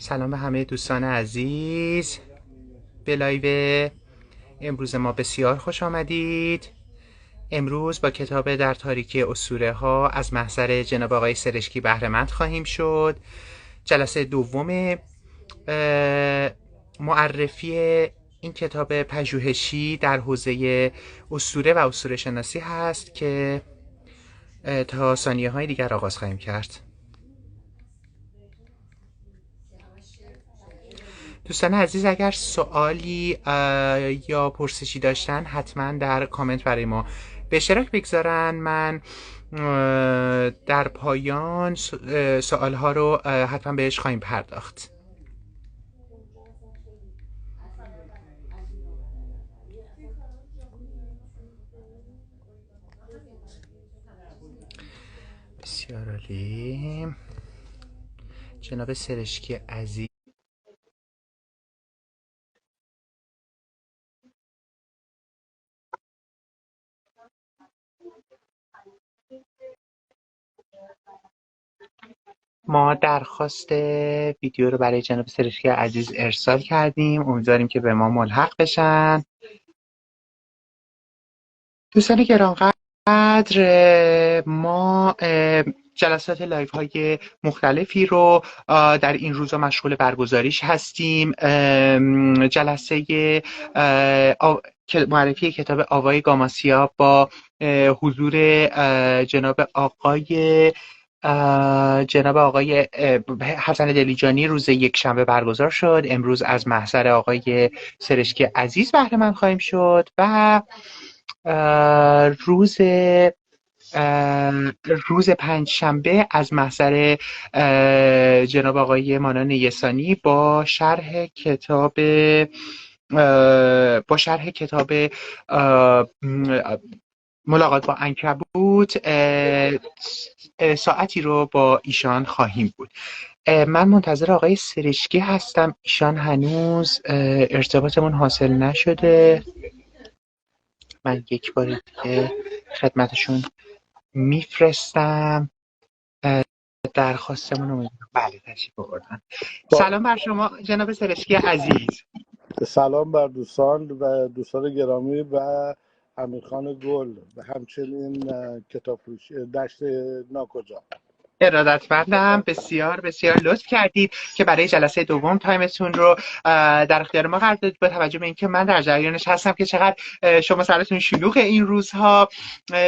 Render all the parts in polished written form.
سلام به همه دوستان عزیز به لایو امروز ما بسیار خوش آمدید. امروز با کتاب در تاریکی اسطوره ها از محضر جناب آقای سرشکی بهره مند خواهیم شد. جلسه دوم معرفی این کتاب پژوهشی در حوزه اسطوره و اسطوره شناسی هست که تا ثانیه های دیگر آغاز خواهیم کرد. دوستان عزیز اگر سوالی یا پرسشی داشتن حتما در کامنت برای ما به اشتراک بگذارن. من در پایان سوالها رو حتما بهش خواهیم پرداخت. بسیار عالی. جناب سرشکی عزیز ما درخواست ویدیو رو برای جناب سرشکی عزیز ارسال کردیم، امیدواریم که به ما ملحق بشن. دوستان گرانقدر، ما جلسات لایف های مختلفی رو در این روزا مشغول برگزاریش هستیم. جلسه معرفی کتاب آوای گاماسیا با حضور جناب آقای حسن دلیجانی روز یکشنبه برگزار شد. امروز از محضر آقای سرشکی عزیز بهره مند خواهیم شد و روز پنجشنبه از محضر جناب آقای مانان یسانی با شرح کتاب ملاقات با عنکبوت ساعتی رو با ایشان خواهیم بود. من منتظر آقای سرشکی هستم. ایشان هنوز ارتباطمون حاصل نشده. من یک بار دیگه خدمتشون میفرستم درخواستمون رو. بله تشریف آوردن. سلام بر شما جناب سرشکی عزیز. سلام بر دوستان و دوستان گرامی و امیرخان گل و همچنین کتاب فروش دشت ناکجا. ارادتمندم. بسیار بسیار لطف کردید که برای جلسه دوم تایمتون رو در اختیار ما قرار دادید، با توجه به اینکه من در جریانش هستم که چقدر شما سرتون شلوغ این روزها.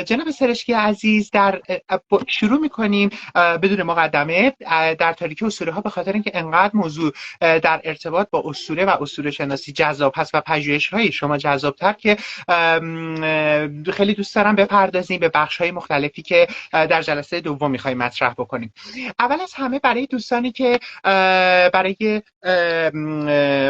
جناب سرشکی عزیز، شروع میکنیم بدون مقدمه در تاریکی اسطوره ها، به خاطر اینکه انقدر موضوع در ارتباط با اسطوره و اسطوره شناسی جذاب هست و پژوهش های شما جذابتر که خیلی دوست دارم بپردازیم به بخش های مختلفی که در جلسه دوم میخوایم مطرح بکنیم. اول از همه برای دوستانی که برای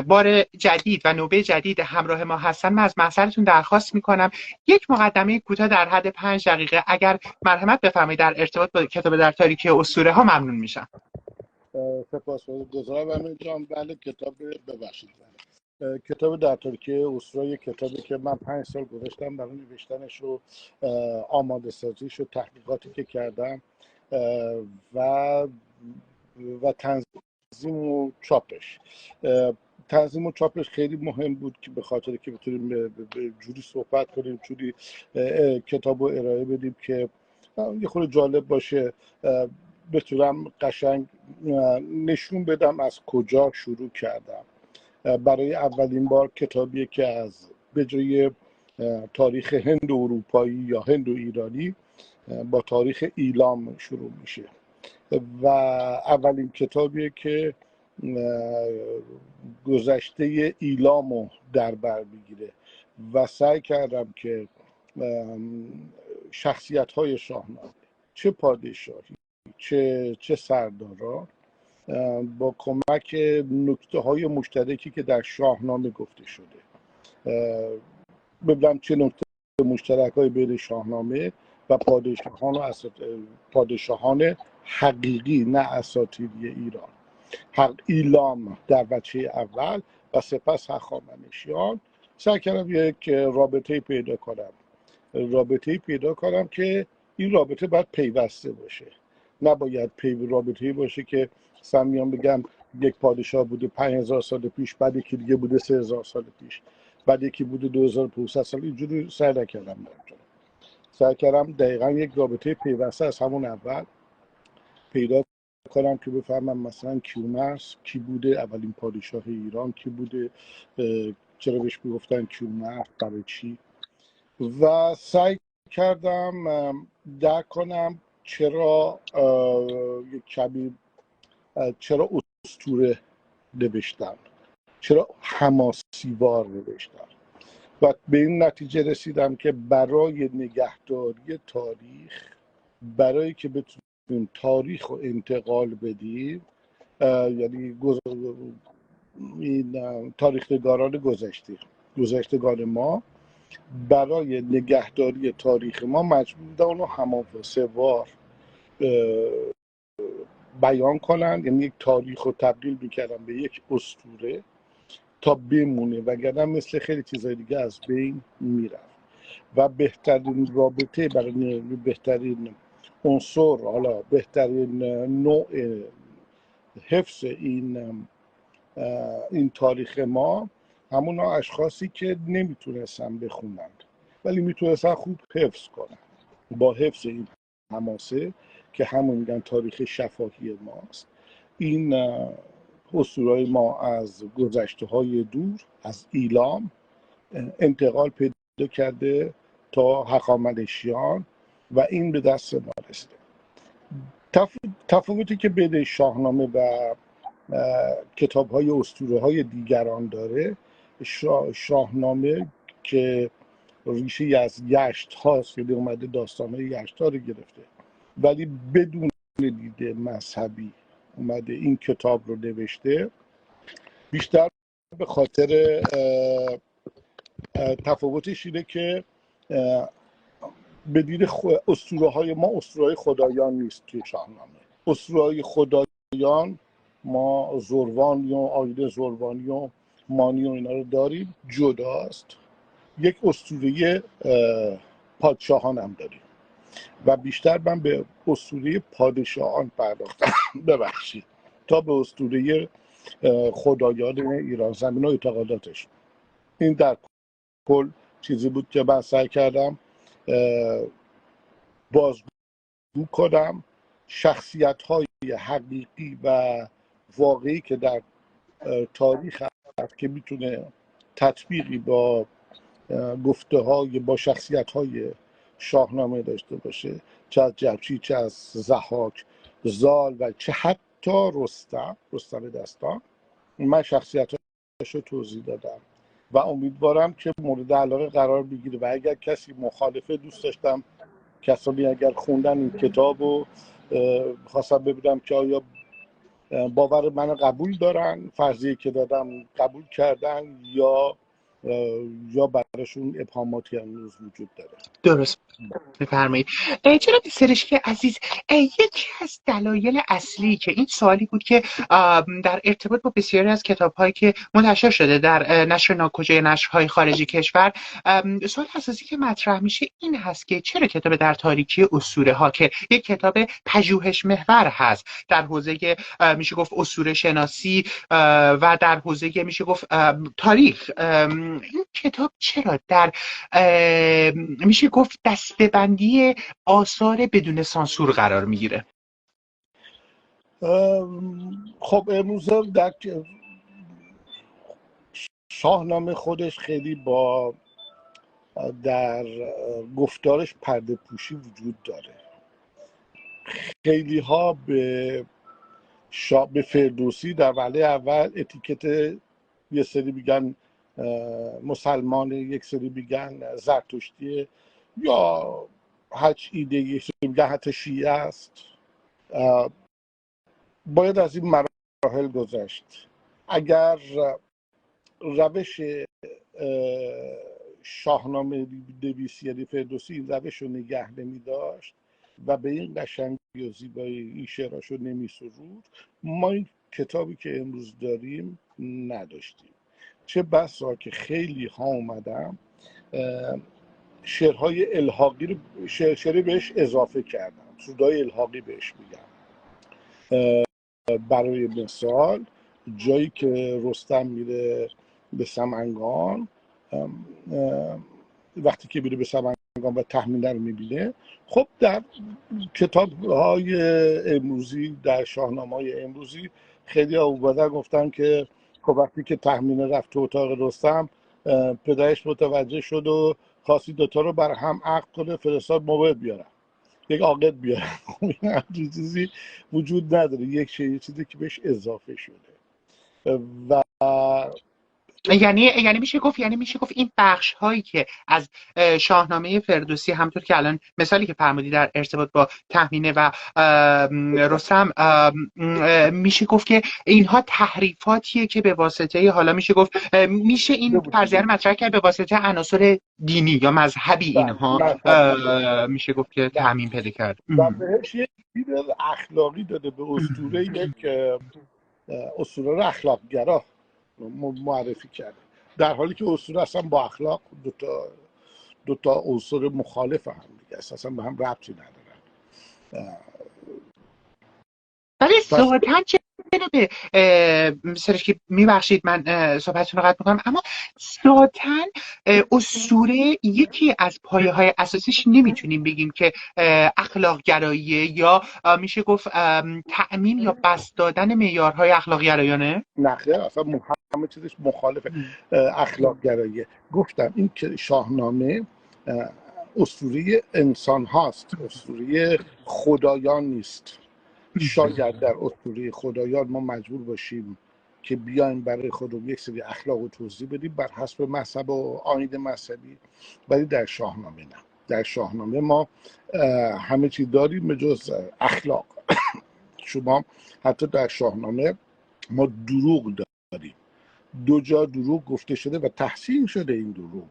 بار جدید و نوبه جدید همراه ما هستن، من از محضرتون درخواست میکنم یک مقدمه کوتاه در حد 5 دقیقه اگر مرحمت بفرمایید در ارتباط با کتاب در تاریکی اسطوره ها ممنون میشم. سپاسگزارم امین جان. بله کتاب در تاریکی اسطوره کتابی که من 5 سال گذاشتم برای نوشتنش و آماده سازیش و تحقیقاتی که کردم و تنظیم و چاپش. تنظیم و چاپش خیلی مهم بود که به خاطر که بتونیم به جوری صحبت کنیم، جوری کتاب رو ارائه بدیم که یه خورده جالب باشه، بتونم قشنگ نشون بدم از کجا شروع کردم. برای اولین بار کتابیه که از به جای تاریخ هند و اروپایی یا هند و ایرانی با تاریخ ایلام شروع میشه و اولین کتابیه که گذشته ایلامو در بر میگیره و سعی کردم که شخصیت‌های شاهنامه، چه پادشاهی چه سرداران، با کمک نکته‌های مشترکی که در شاهنامه گفته شده ببینم چه نکته مشترک‌های بین شاهنامه و پادشاهان حقیقی، نه اساطیری ایران، ایلام در بچه اول و سپس هخامنشیان. سعی کردم یک رابطه پیدا کنم که این رابطه باید پیوسته باشه، نباید رابطه‌ای باشه که سمیان بگم یک پادشاه بوده 5000 سال پیش، بعد یکی دیگه بوده 3000 سال پیش، بعد یکی بوده 2500 سال. اینجوری سعی نکردم برم جلو. سعی کردم دقیقا یک رابطه پیوسته از همون اول پیدا کنم که بفهمم مثلا کیومرث کی بوده، اولین پادشاه ایران کی بوده، چرا بهش میگفتن کیومرث، برای چی. و سعی کردم درک کنم چرا یک کمی چرا اسطوره نوشتن، چرا حماسیوار نوشتن. و به این نتیجه رسیدم که برای نگهداری تاریخ، برای که بتونیم تاریخ رو انتقال بدیم، یعنی این تاریخ‌نگاران گذشتگان ما برای نگهداری تاریخ ما مجبور بودن اونو حماسه‌وار بیان کنن، یعنی یک تاریخ رو تبدیل میکردن به یک اسطوره تا بمونه، وگرنه مثل خیلی چیزای دیگه از بین میرفت. و بهترین رابطه برای بهترین عنصر، حالا بهترین نوع حفظ این تاریخ ما همون اشخاصی که نمیتونستن بخونند ولی میتونستن خوب حفظ کنن. با حفظ این حماسه که همون میگن تاریخ شفاهی ماست، این اسطوره‌های ما از گذشته‌های دور، از ایلام انتقال پیدا کرده تا هخامنشیان و این به دست ما رسیده. تفاوتی که بین شاهنامه و کتاب‌های اسطوره‌های دیگران داره، شاهنامه که ریشه از یشت هاست، یعنی اومده داستان‌های یشت ها رو گرفته ولی بدون دید مذهبی اومده این کتاب رو نوشته، بیشتر به خاطر تفاوتش اینه که به دید اسطوره‌های ما اسطوره‌های خدایان نیست. توی شاهنامه اسطوره‌های خدایان ما زروانی و آیین زروانی و مانی و اینا رو داریم، جداست. یک اسطوره پادشاهان هم داریم و بیشتر من به اسطوره پادشاهان پرداختم ببخشید تا به اسطوره خدایان ایران زمین و اعتقاداتش. این در کل چیزی بود که من سعی کردم بازگو کنم شخصیت‌های حقیقی و واقعی که در تاریخ هست که میتونه تطبیقی با گفته‌های با شخصیت‌های شاهنامه داشته باشه، چه از جبچی، چه از ضحاک، زال و چه حتی رستم دستان. من شخصیت‌هاش رو توضیح دادم و امیدوارم که مورد علاقه قرار بگیره و اگر کسی مخالفه، دوست داشتم کسانی اگر خوندن این کتاب رو خواستم ببینم که آیا باور من قبول دارن، فرضیه که دادم قبول کردن یا براشون ابهاماتی هنوز وجود داره. درست بفرمایید. جناب سرشکی عزیز، یکی از دلایل اصلی که این سوالی بود که در ارتباط با بسیاری از کتاب‌هایی که منتشر شده در نشر ناکجای نشرهای خارجی کشور، سوال اساسی که مطرح میشه این هست که چرا کتاب در تاریکی اسطوره‌ها که یک کتاب پژوهش محور هست در حوزه میشه گفت اسطوره شناسی و در حوزه میشه گفت تاریخ، این کتاب چرا در میشه گفت دسته‌بندی آثار بدون سانسور قرار میگیره؟ خب امروز در شاهنامه خودش خیلی در گفتارش پرده پوشی وجود داره. خیلی ها به فردوسی در وهله اول اتیکت، یه سری میگن مسلمان، یک سری میگن زرتشتی یا هر ایده، یک سری میگن حتی شیعه است. باید از این مراحل گذشت. اگر روش شاهنامه نویسی یعنی فردوسی این روش رو نگه نمی داشت و به این قشنگی و زیبایی این شعراش رو نمی سرود، ما این کتابی که امروز داریم نداشتیم. چه بسا که خیلی ها اومدم شعرهای الحاقی رو شعری بهش اضافه کردم، سرودهای الحاقی بهش میگم. برای مثال جایی که رستم میره به سمنگان، وقتی که میره به سمنگان و تهمینه رو میبینه. خب در کتاب‌های امروزی، در شاهنامه‌های امروزی خیلی اومدن گفتن که خب وقتی که تهمینه رفت تو اتاق رستم، پدرش متوجه شد و خواستی دوتا رو بر هم عقد کنه، فرستاد موبد بیارن، یک عاقد بیارن. خب این همچین چیزی وجود نداره، یک چیزی که بهش اضافه شده. و یعنی میشه گفت این بخش هایی که از شاهنامه فردوسی، همونطور که الان مثالی که فرمودی در ارتباط با تهمینه و رستم، میشه گفت که اینها تحریفاتیه که به واسطه، حالا میشه گفت میشه این فرضیه رو مطرح کرد، به واسطه عناصر دینی یا مذهبی اینها میشه گفت که تعمیم پیدا کرد و بهش یک دید اخلاقی داده، به اسطوره یک اسطوره رو اخلاقگرا معرفی کرده، در حالی که اسطوره اصلا با اخلاق دوتا عنصر مخالف هم دیگه، اصلا به هم ربطی ندارن. ولی ذاتاً به سرش که میبخشید من صحبتتون رو قطع میکنم، اما ذاتاً اسطوره یکی از پایه های اساسیش نمیتونیم بگیم که اخلاق گراییه، یا میشه گفت تأمین یا بسط دادن معیارهای اخلاق گرایانه. نه خیر، اصلا همه چیزش مخالف اخلاق گراییه. گفتم این که شاهنامه اسطوره انسان هاست، اسطوره خدایان نیست. شاید در اسطوره خدایان ما مجبور باشیم که بیایم برای خودمون یک سری اخلاق و توضیح بدیم بر حسب مذهب و آیین مذهبی، ولی در شاهنامه نه. در شاهنامه ما همه چی داریم به جز اخلاق. شما حتی در شاهنامه ما دروغ داریم، 2 جا دروغ گفته شده و تحسین شده این دروغ.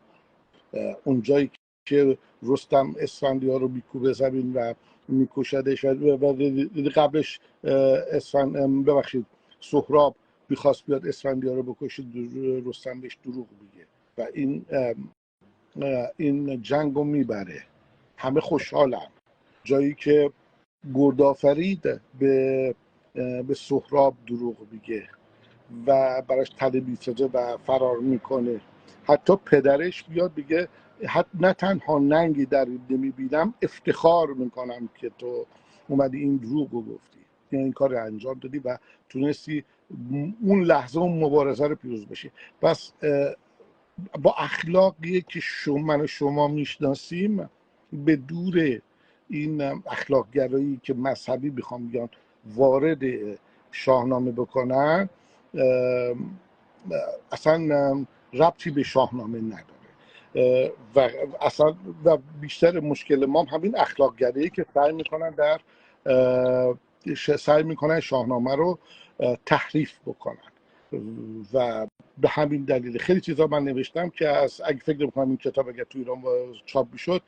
اون جایی که رستم اسفندیار رو میکوبه زمین و میکشدش و قبلش سهراب میخواست بیاد اسفندیار رو بکشه، رستم بهش دروغ میگه و این جنگ رو میبره، همه خوشحالن. جایی که گردآفرید به سهراب دروغ میگه و براش تله میسازه و فرار میکنه، حتی پدرش بیاد بگه نه تنها ننگی در این نمیبینم، افتخار میکنم که تو اومدی این دروغ رو گفتی، یعنی این کار انجام دادی و تونستی اون لحظه اون مبارزه رو پیروز بشی. پس با اخلاقی که من و شما میشناسیم، به دور این اخلاق گرایی که مذهبی بخوام بیان وارد شاهنامه بکنن، اصلا ربطی به شاهنامه نداره. و اصلا و بیشتر مشکل ما همین اخلاق گرایی که سعی میکنن شاهنامه رو تحریف بکنن. و به همین دلیل خیلی چیزا من نوشتم که اگه فکر میکنم این کتاب اگر تو ایران چاپ میشد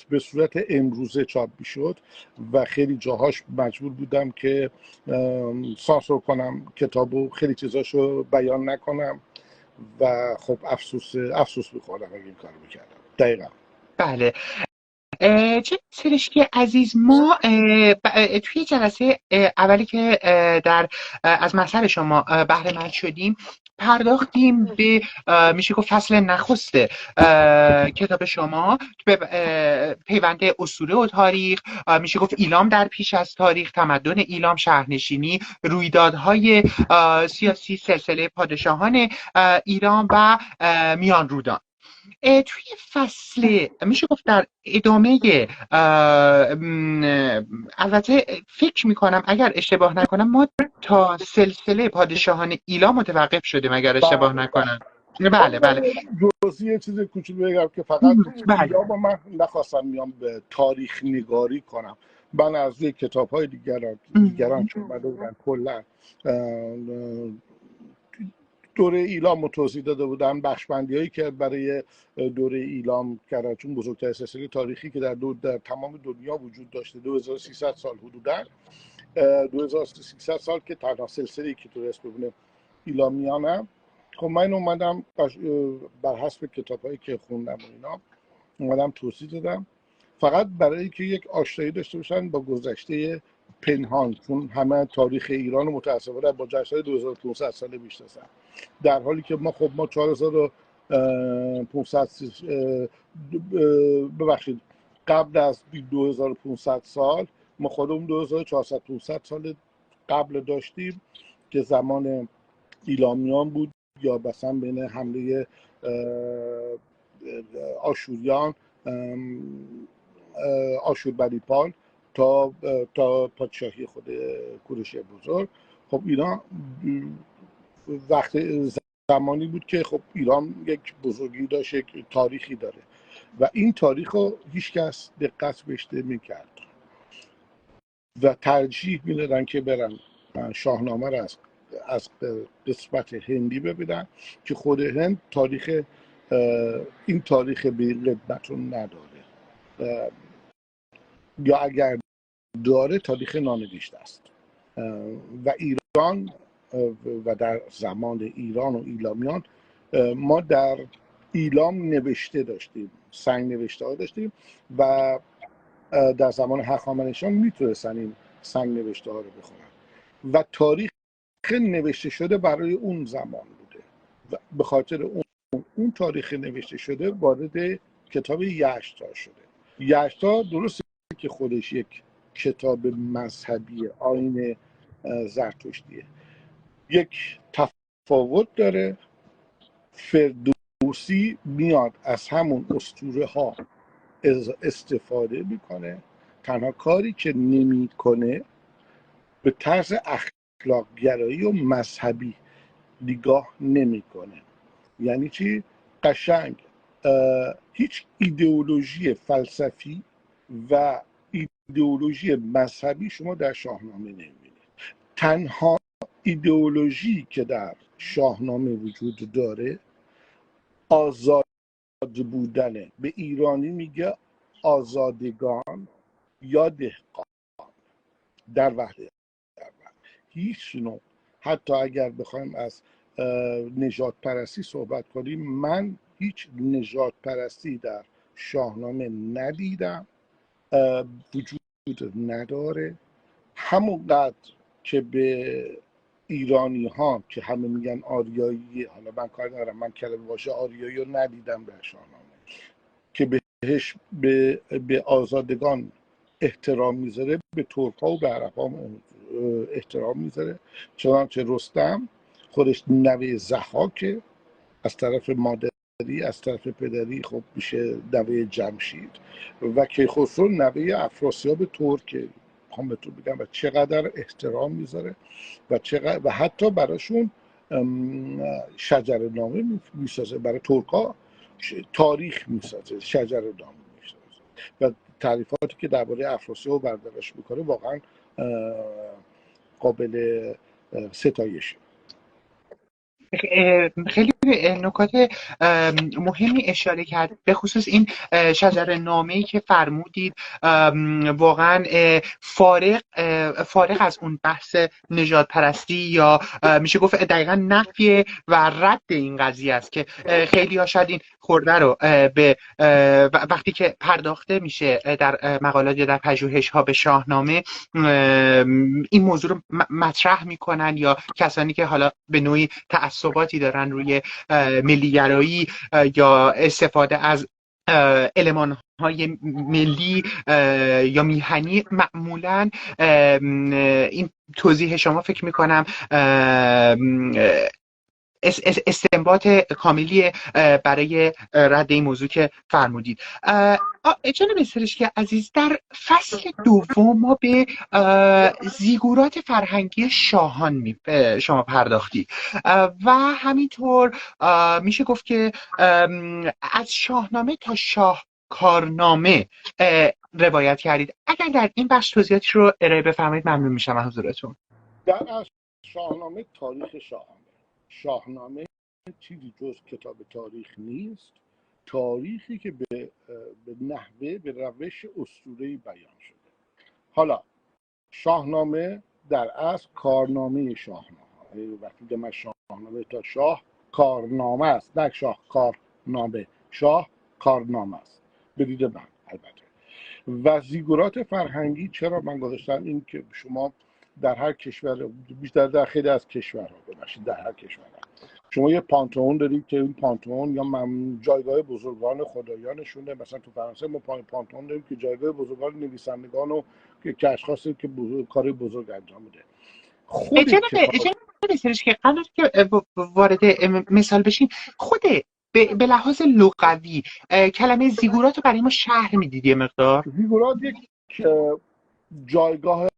به صورت امروزه چاپ میشد و خیلی جاهاش مجبور بودم که سانسور کنم کتابو، خیلی چیزاشو بیان نکنم و خب افسوس میخوردم اگه این کارو میکردم. دقیقا. بله. چه سرشکی عزیز، ما توی جلسه اولی که از مطلب شما بهره مند شدیم پرداختیم به میشه گفت فصل نخست کتاب شما، به پیوند اسطوره و تاریخ، میشه گفت ایلام در پیش از تاریخ، تمدن ایلام، شهرنشینی، رویدادهای سیاسی، سلسله پادشاهان ایران و میان رودان. توی فصل میشه گفت در ادامه البته فکر میکنم اگر اشتباه نکنم ما تا سلسله پادشاهان ایلام متوقف شدیم اگر اشتباه نکنم. بله. جزئی چیز کوچولو بگم که فقط ایلام من نخواستم میام به تاریخ نگاری کنم، من از روی کتاب های دیگران چون اومده بودن کلا دوره ایلام رو توضیح داده بودن، بخشبندی هایی که برای دوره ایلام کردن، چون بزرگترین سلسله تاریخی که در تمام دنیا وجود داشته 2300 سال حدوداً، 2300 سال که تنها سلسله‌ای که تو رسپبلیک ایلامیانم. خب من اومدم بر حسب کتاب‌هایی که خوندم و اینا اومدم توضیح دادم، فقط برای اینکه یک آشنایی داشته باشن با گذشته پنهان، چون همه تاریخ ایران متاسفانه با جشن‌های 2500 ساله میشناسن، در حالی که ما 4500 ببخشید قبل از 2500 سال ما خودمون 2400 500 سال قبل داشتیم که زمان ایلامیان بود یا مثلا بین حمله آشوریان، آشوربنیپال تا پادشاهی خود کوروش بزرگ. خب ایران وقت زمانی بود که خب ایران یک بزرگی داشت، یک تاریخی داره و این تاریخ رو هیچ کس دقت بهش نمی‌کرد و ترجیح میدادن که برن شاهنامه رو از قسمت هندی ببینن که خود هند این تاریخ به این قدمت رو نداره یا اگر داره تاریخ نانوشته است و ایران و در زمان ایران و ایلامیان ما در ایلام نوشته داشتیم، سنگ نوشته ها داشتیم و در زمان هخامنشیان میتونستن این سنگ نوشته ها رو بخونن و تاریخ نوشته شده برای اون زمان بوده و به خاطر اون تاریخ نوشته شده وارد کتاب یشتا شده. یشتا درسته که خودش یک کتاب مذهبی آیین زرتشتیه، یک تفاوت داره. فردوسی میاد از همون اسطوره ها استفاده میکنه، تنها کاری که نمیکنه به طرز اخلاق گرایی و مذهبی نگاه نمیکنه. یعنی چی؟ قشنگ هیچ ایدئولوژی فلسفی و ایدئولوژی مذهبی شما در شاهنامه نمیبینید. تنها ایدئولوژی که در شاهنامه وجود داره آزاد بودنه. به ایرانی میگه آزادگان یا دهقان در وحدت. هیچ نوع، حتی اگر بخوایم از نژاد پرستی صحبت کنیم، من هیچ نژاد پرستی در شاهنامه ندیدم، وجود نداره. همونقدر که به ایرانی ها که همه میگن آریایی، حالا من کار ندارم، من کلمه واژه آریایی رو ندیدم در شاهنامه، که بهش به آزادگان احترام میذاره، به ترک ها و به عرب ها احترام میذاره. چنانچه رستم خودش نوه ضحاکه از طرف مادری، از طرف پدری خب میشه نوه جمشید و کیخسرو نوه افراسیاب ترکه. هم بهتون بگم و چقدر احترام میذاره و حتی براشون شجر نامه میسازه، برای ترکا تاریخ میسازه، شجر نامه میسازه و تعریفاتی که درباره افراسیاب برداشت میکنه واقعا قابل ستایشه. خیلی نکات مهمی اشاره کرد، به خصوص این شجر نامه‌ای که فرمودید. واقعا فارغ از اون بحث نژاد پرستی یا میشه گفت دقیقا نفی و رد این قضیه است که خیلی ها شاید این خورده رو به وقتی که پرداخته میشه در مقالات یا در پژوهش ها به شاهنامه این موضوع رو مطرح میکنن، یا کسانی که حالا به نوعی تعصباتی دارن روی ملیگرایی یا استفاده از المان های ملی یا میهنی، معمولا این توضیح شما فکر میکنم استنباط کاملی برای رد این موضوع که فرمودید. جناب سرشکی عزیز، در فصل دوم ما به زیگورات فرهنگی شاهان شما پرداختید و همینطور میشه گفت که از شاهنامه تا شاهکارنامه روایت کردید. اگر در این بخش توضیحاتی رو ارائه بفرمایید ممنون میشم از حضورتون. در شاهنامه تاریخ شاهنامه چیزی جز کتاب تاریخ نیست، تاریخی که به نحوه، به روش اسطوره‌ای بیان شده. حالا شاهنامه در اصل کارنامه شاهنامه، وقتی که من شاهنامه تا شاه کارنامه است، نه شاه کارنامه، شاه کارنامه است بدید من. البته و زیگورات فرهنگی چرا من گذاشتم این که شما در هر کشور، بیشتر در خیلی از کشورها، ببخشید در هر کشور شما یه پانتئون دارید که این پانتئون یا جایگاه بزرگان خدایانشونه. مثلا تو فرانسه ما پانتئون داریم که جایگاه بزرگان نویسندگان و که اشخاصی که کار بزرگ انجام میده. خود کتاب جناب سرش که قبل از که وارد مثال بشیم، خود به لحاظ لغوی کلمه زیگورات رو برای ما شرح میدید یه مقدار؟ زیگورات یک جایگاه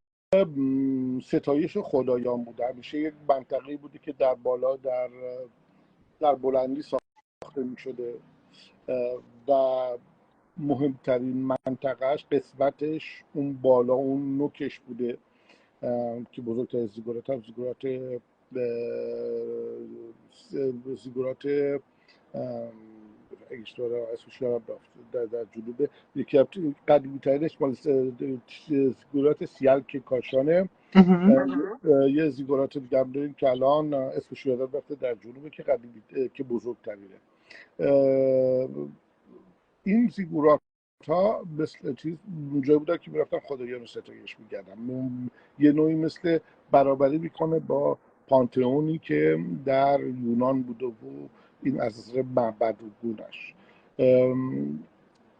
ستایش خدایان بوده، همیشه یک منطقه‌ای بوده که در بالا در بلندی ساخته می شده و مهمترین منطقهش قسمتش اون بالا اون نوکش بوده که بزرگتر زیگورات هم زیگورات اسمش در جنوب یکی از قدیمی ترینش مال زیگورات سیالک کاشانه. یه زیگورات دیگه هم داریم که الان اسمش یادم رفته در جنوبه که قدیمی که بزرگترینه. این زیگورات ها مثل چیز اونجا بودن که میرفتن خدایان رو ستایش میکردن، یه نوعی مثل برابری میکنه با پانتئونی که در یونان بوده و این از نظر معبد و گونش.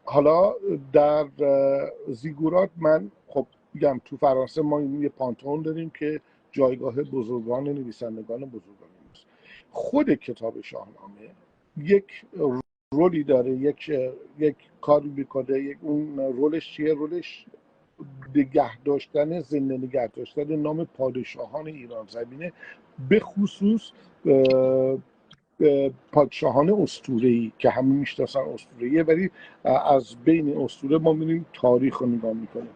حالا در زیگورات من خب میگم تو فرانسه ما یه پانتئون داریم که جایگاه بزرگان نویسندگان بزرگان است. خود کتاب شاهنامه یک رولی داره، یک کاری میکنه. اون رولش چیه؟ رولش نگه داشتن، زنده نگه داشتن نام پادشاهان ایران زمینه، به خصوص پادشاهان اسطوره‌ای که همه میشناسن اسطوره‌ایه، ولی از بین اسطوره ما می‌بینیم تاریخ رو نگاه میکنه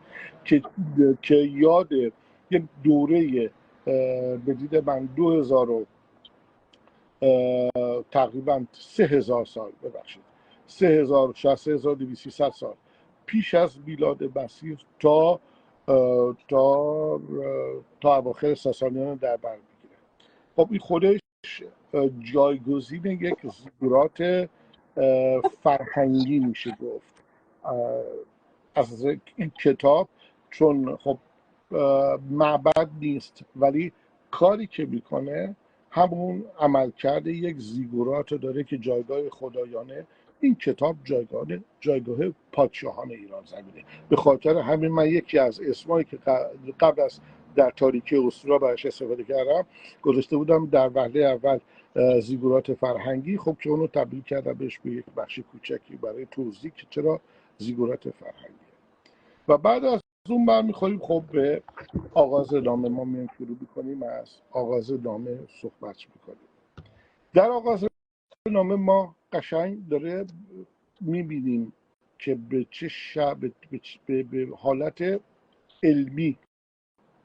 که یاد یک دوره به دید من 2000 تقریبا 3000 سال، ببخشید 3000 شاید 3200 سال پیش از میلاد مسیح تا اواخر ساسانیان در بر میگیره. خب این خودش جایگزین یک زیگورات فرهنگی میشه گفت از این کتاب، چون خب معبد نیست ولی کاری که میکنه همون عملکرد یک زیگورات داره که جایگاه خدایانه. این کتاب جایگاه پادشاهان ایران زمینه. به خاطر همین من یکی از اسمایی که قبل از در تاریکی اسطوره براش استفاده کردم گذاشته بودم در وهله اول زیگورات فرهنگی، خب که اونو تبدیل کردم بهش به یک بخش کوچکی برای توضیح که چرا زیگورات فرهنگی. و بعد از اون برمیخوریم خب به آغاز نامه. ما میایم شروع میکنیم از آغاز نامه صحبت میکنیم. در آغاز نامه ما قشنگ داره میبینیم که به چه به حالت علمی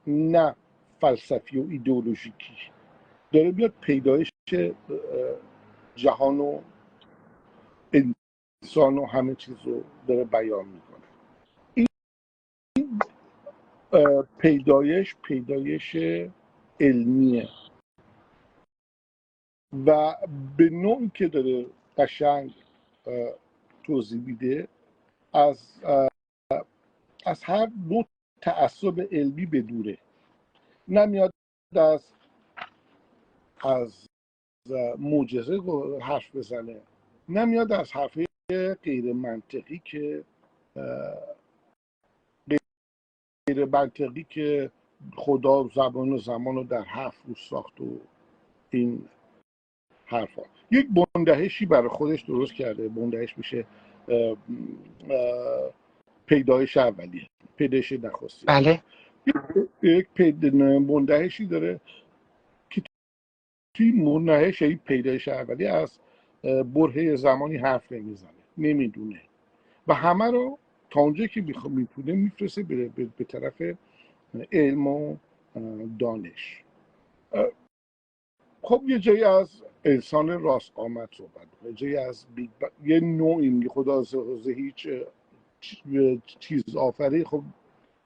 نه فلسفی و ایدئولوژیکی داره بیاد پیدایش جهان و انسان و همه چیز رو داره بیان میکنه. این پیدایش علمیه و به نوعی که داره قشنگ توضیح میده از هر نوع تعصب علمی بدوره. نمیاد از معجزه حرف بزنه، نمیاد از حرفه غیر منطقی که خدا زبان و زمان رو در 7 روز ساخت و این حرفا. یک بندهشی برای خودش درست کرده. بندهش میشه پیدایش اولیه، پیدایش نخستی. بله. یک بندهشی داره که توی مندهش این پیدایش اولیه از برهه زمانی حرف نمیزنه، نمیدونه و همه رو تا اونجا که میتونه میفرسته به طرف علم و دانش. خب یه جایی از انسان راست آمد صحبت، یه جایی از یه نوعی میگه خدا از هیچ چیز آفری. خب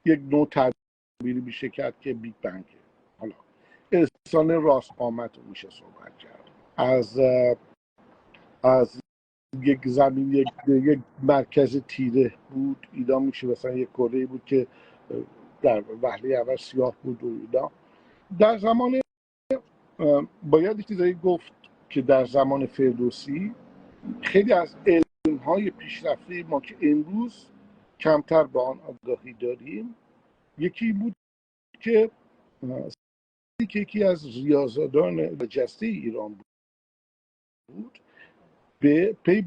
یک نوع تعبیری میشه کرد که بیگ بنگه. حالا انسان راست آمد رو میشه صحبت کرد. از یک زمین یک مرکز تیره بود. اینا میشه مثلا یک کره بود که در وهله اول سیاه بود و اینا. در زمان باید چیزایی گفت که در زمان فردوسی خیلی از علم‌های پیشرفته ما که امروز کمتر به آن آگاهی داریم، یکی بود که یکی از ریاضیدان برجسته ایران بود، به پی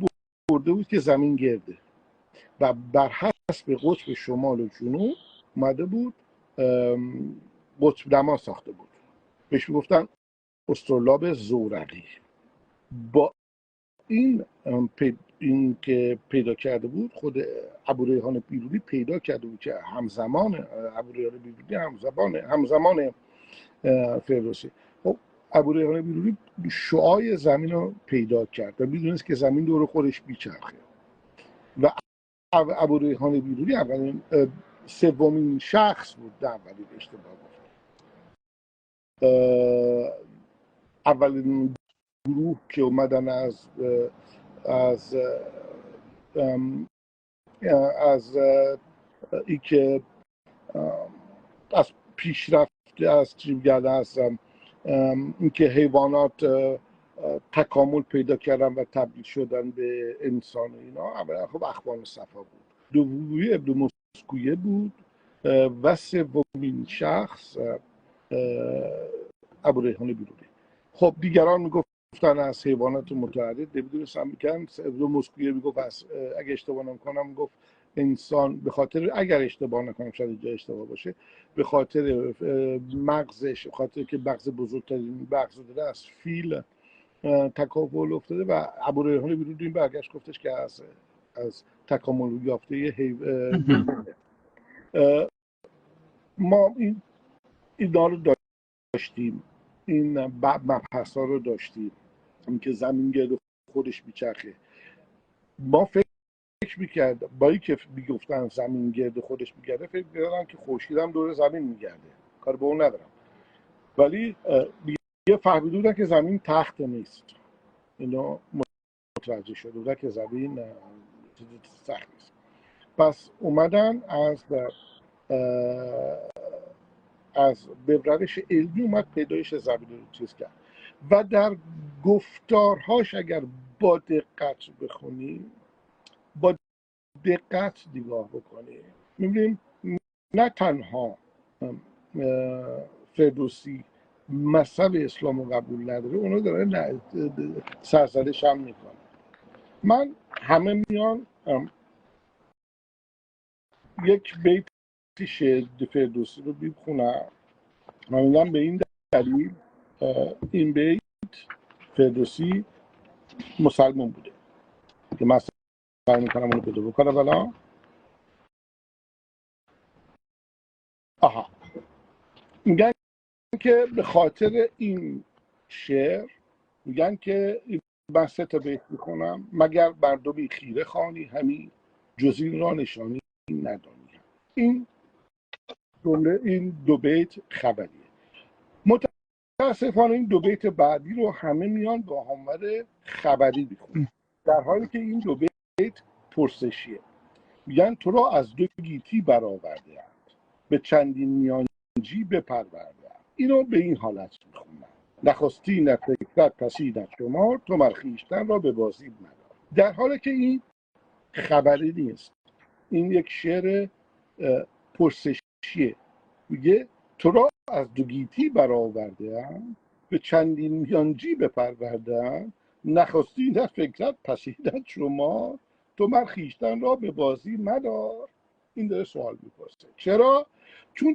برده بود که زمین گرده و بر حسب قطب شمال و جنوب اومده بود قطب نما ساخته بود. بهش میگفتن اسطرلاب زورقی. با این که پیدا کرده بود، خود ابوریحان بیرونی پیدا کرده بود که همزمان ابوریحان بیرونی همزمان فردوسی. خب ابوریحان بیرونی شعاع زمین رو پیدا کرد و میدونست که زمین دور خودش میچرخه و ابوریحان بیرونی اولین سومین شخص بود. در اولین اشتباه بود. اولین گروه که اومدن از ای که از پیشرفت از اینکه حیوانات تکامل پیدا کردن و تبدیل شدن به انسان و اینا، اولا خب اخوان صفا بود. دومی ابن مسکویه بود و سومین شخص ابوریحان بیرونی. خب دیگران میگفتن از حیوانات متعدد نمیدونستم میکنم. ابن مسکویه میگفت اگه اشتباه نکنم میگفت انسان به خاطر، اگر اشتباه نکنم شاید اینجا اشتباه باشه، به خاطر مغزش، به خاطر که مغز بزرگترین مغز داره از فیل تکامل افتاده و ابوریحان بیرونی برگشت گفتش که از تکامل یافته ما اینا رو داشتیم، این مبحث ها رو داشتیم، اینکه زمین گرد خودش میچرخه. ما فکر میکرد با این که میگفتن زمین گرد خودش میگرده، فکر میکردم که خورشید هم دور زمین میگرده، کار به اون ندارم. ولی یه فهمیدودن که زمین تخت نیست، اینا متوجه شده بودن که زمین سخت نیست. پس اومدن از به روش علمی اومد پیدایش زمین رو چیز کرد و در گفتارهاش اگر با دقت بخونیم، با دقت نگاه بکنیم، می‌بینیم نه تنها فردوسی مذهب اسلام رو قبول نداره، اونو داره سرزنش هم میکنه. من همه میان یک بیت شعر فردوسی رو بخونم. من میگم به این دلیل این بیت فردوسی مسلمان بوده که من سعی میکنم اونو پیدا بکنم. الان میگن که به خاطر این شعر میگن که من 3 تا بیت میخونم: مگر مردمی خیره خوانی همی، جز این را نشانی ندانی. این جمله، این 2 بیت خبریه. متاسفانه این 2 بیت بعدی رو همه میان با همور خبری میخونن، در حالی که این 2 بیت پرسشیه. میگن تو را از 2 گیتی برآورده‌اند، به چندین میانجی بپرورده‌اند. اینو به این حالت میخونن: نخستی نه فکرت پسی نه شمار، تو مر خویشتن را به بازی مدار. در حالی که این خبری نیست، این یک شعر پرسشیه. میگه تو را از 2 گیتی برآورده‌اند، به چندین میانجی بپرورده‌اند. نخستی نه فکرت پسی نه شمار، تو مر خویشتن را به بازی مدار. این داره سوال میپرسه. چرا؟ چون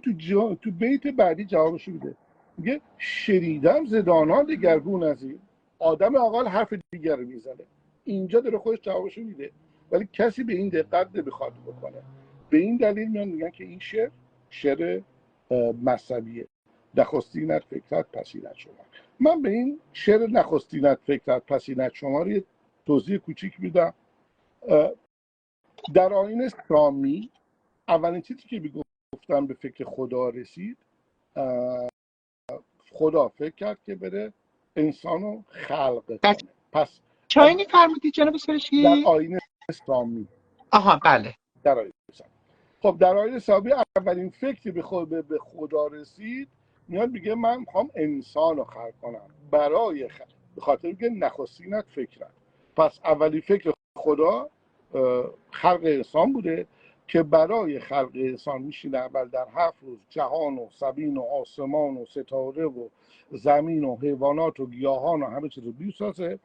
تو بیت بعدی جوابش میده. میگه شنیدم ز دانان دگرگون از این. آدم عاقل حرف دیگر رو میزنه، اینجا داره خودش جوابش میده، ولی کسی به این دقت نمیخواد بکنه. به این دلیل میگن که این شعر مذهبیه. نخستینت فکرت پسینت شما. من به این شعر نخستینت فکرت پسینت شما رو یه توضیح کوچیک میدم. در آیین سامی اولین چیزی که میگفتن به فکر خدا رسید، خدا فکر کرد که بره انسانو خلق کنه. پس چاینی فرمودید جناب در سرشی؟ آیین سامی. آها بله. در آیین سامی. خب در آیین سامی اولین فکری به خدا رسید، میاد میگه من میخوام انسان رو خلق کنم برای به خاطر که نخستینت فکرت. پس اولین فکر خدا خلق انسان بوده که برای خلق انسان میشینه اول در 7 روز جهان و زمین و آسمان و ستاره و زمین و حیوانات و گیاهان و همه چیز رو بیسازه،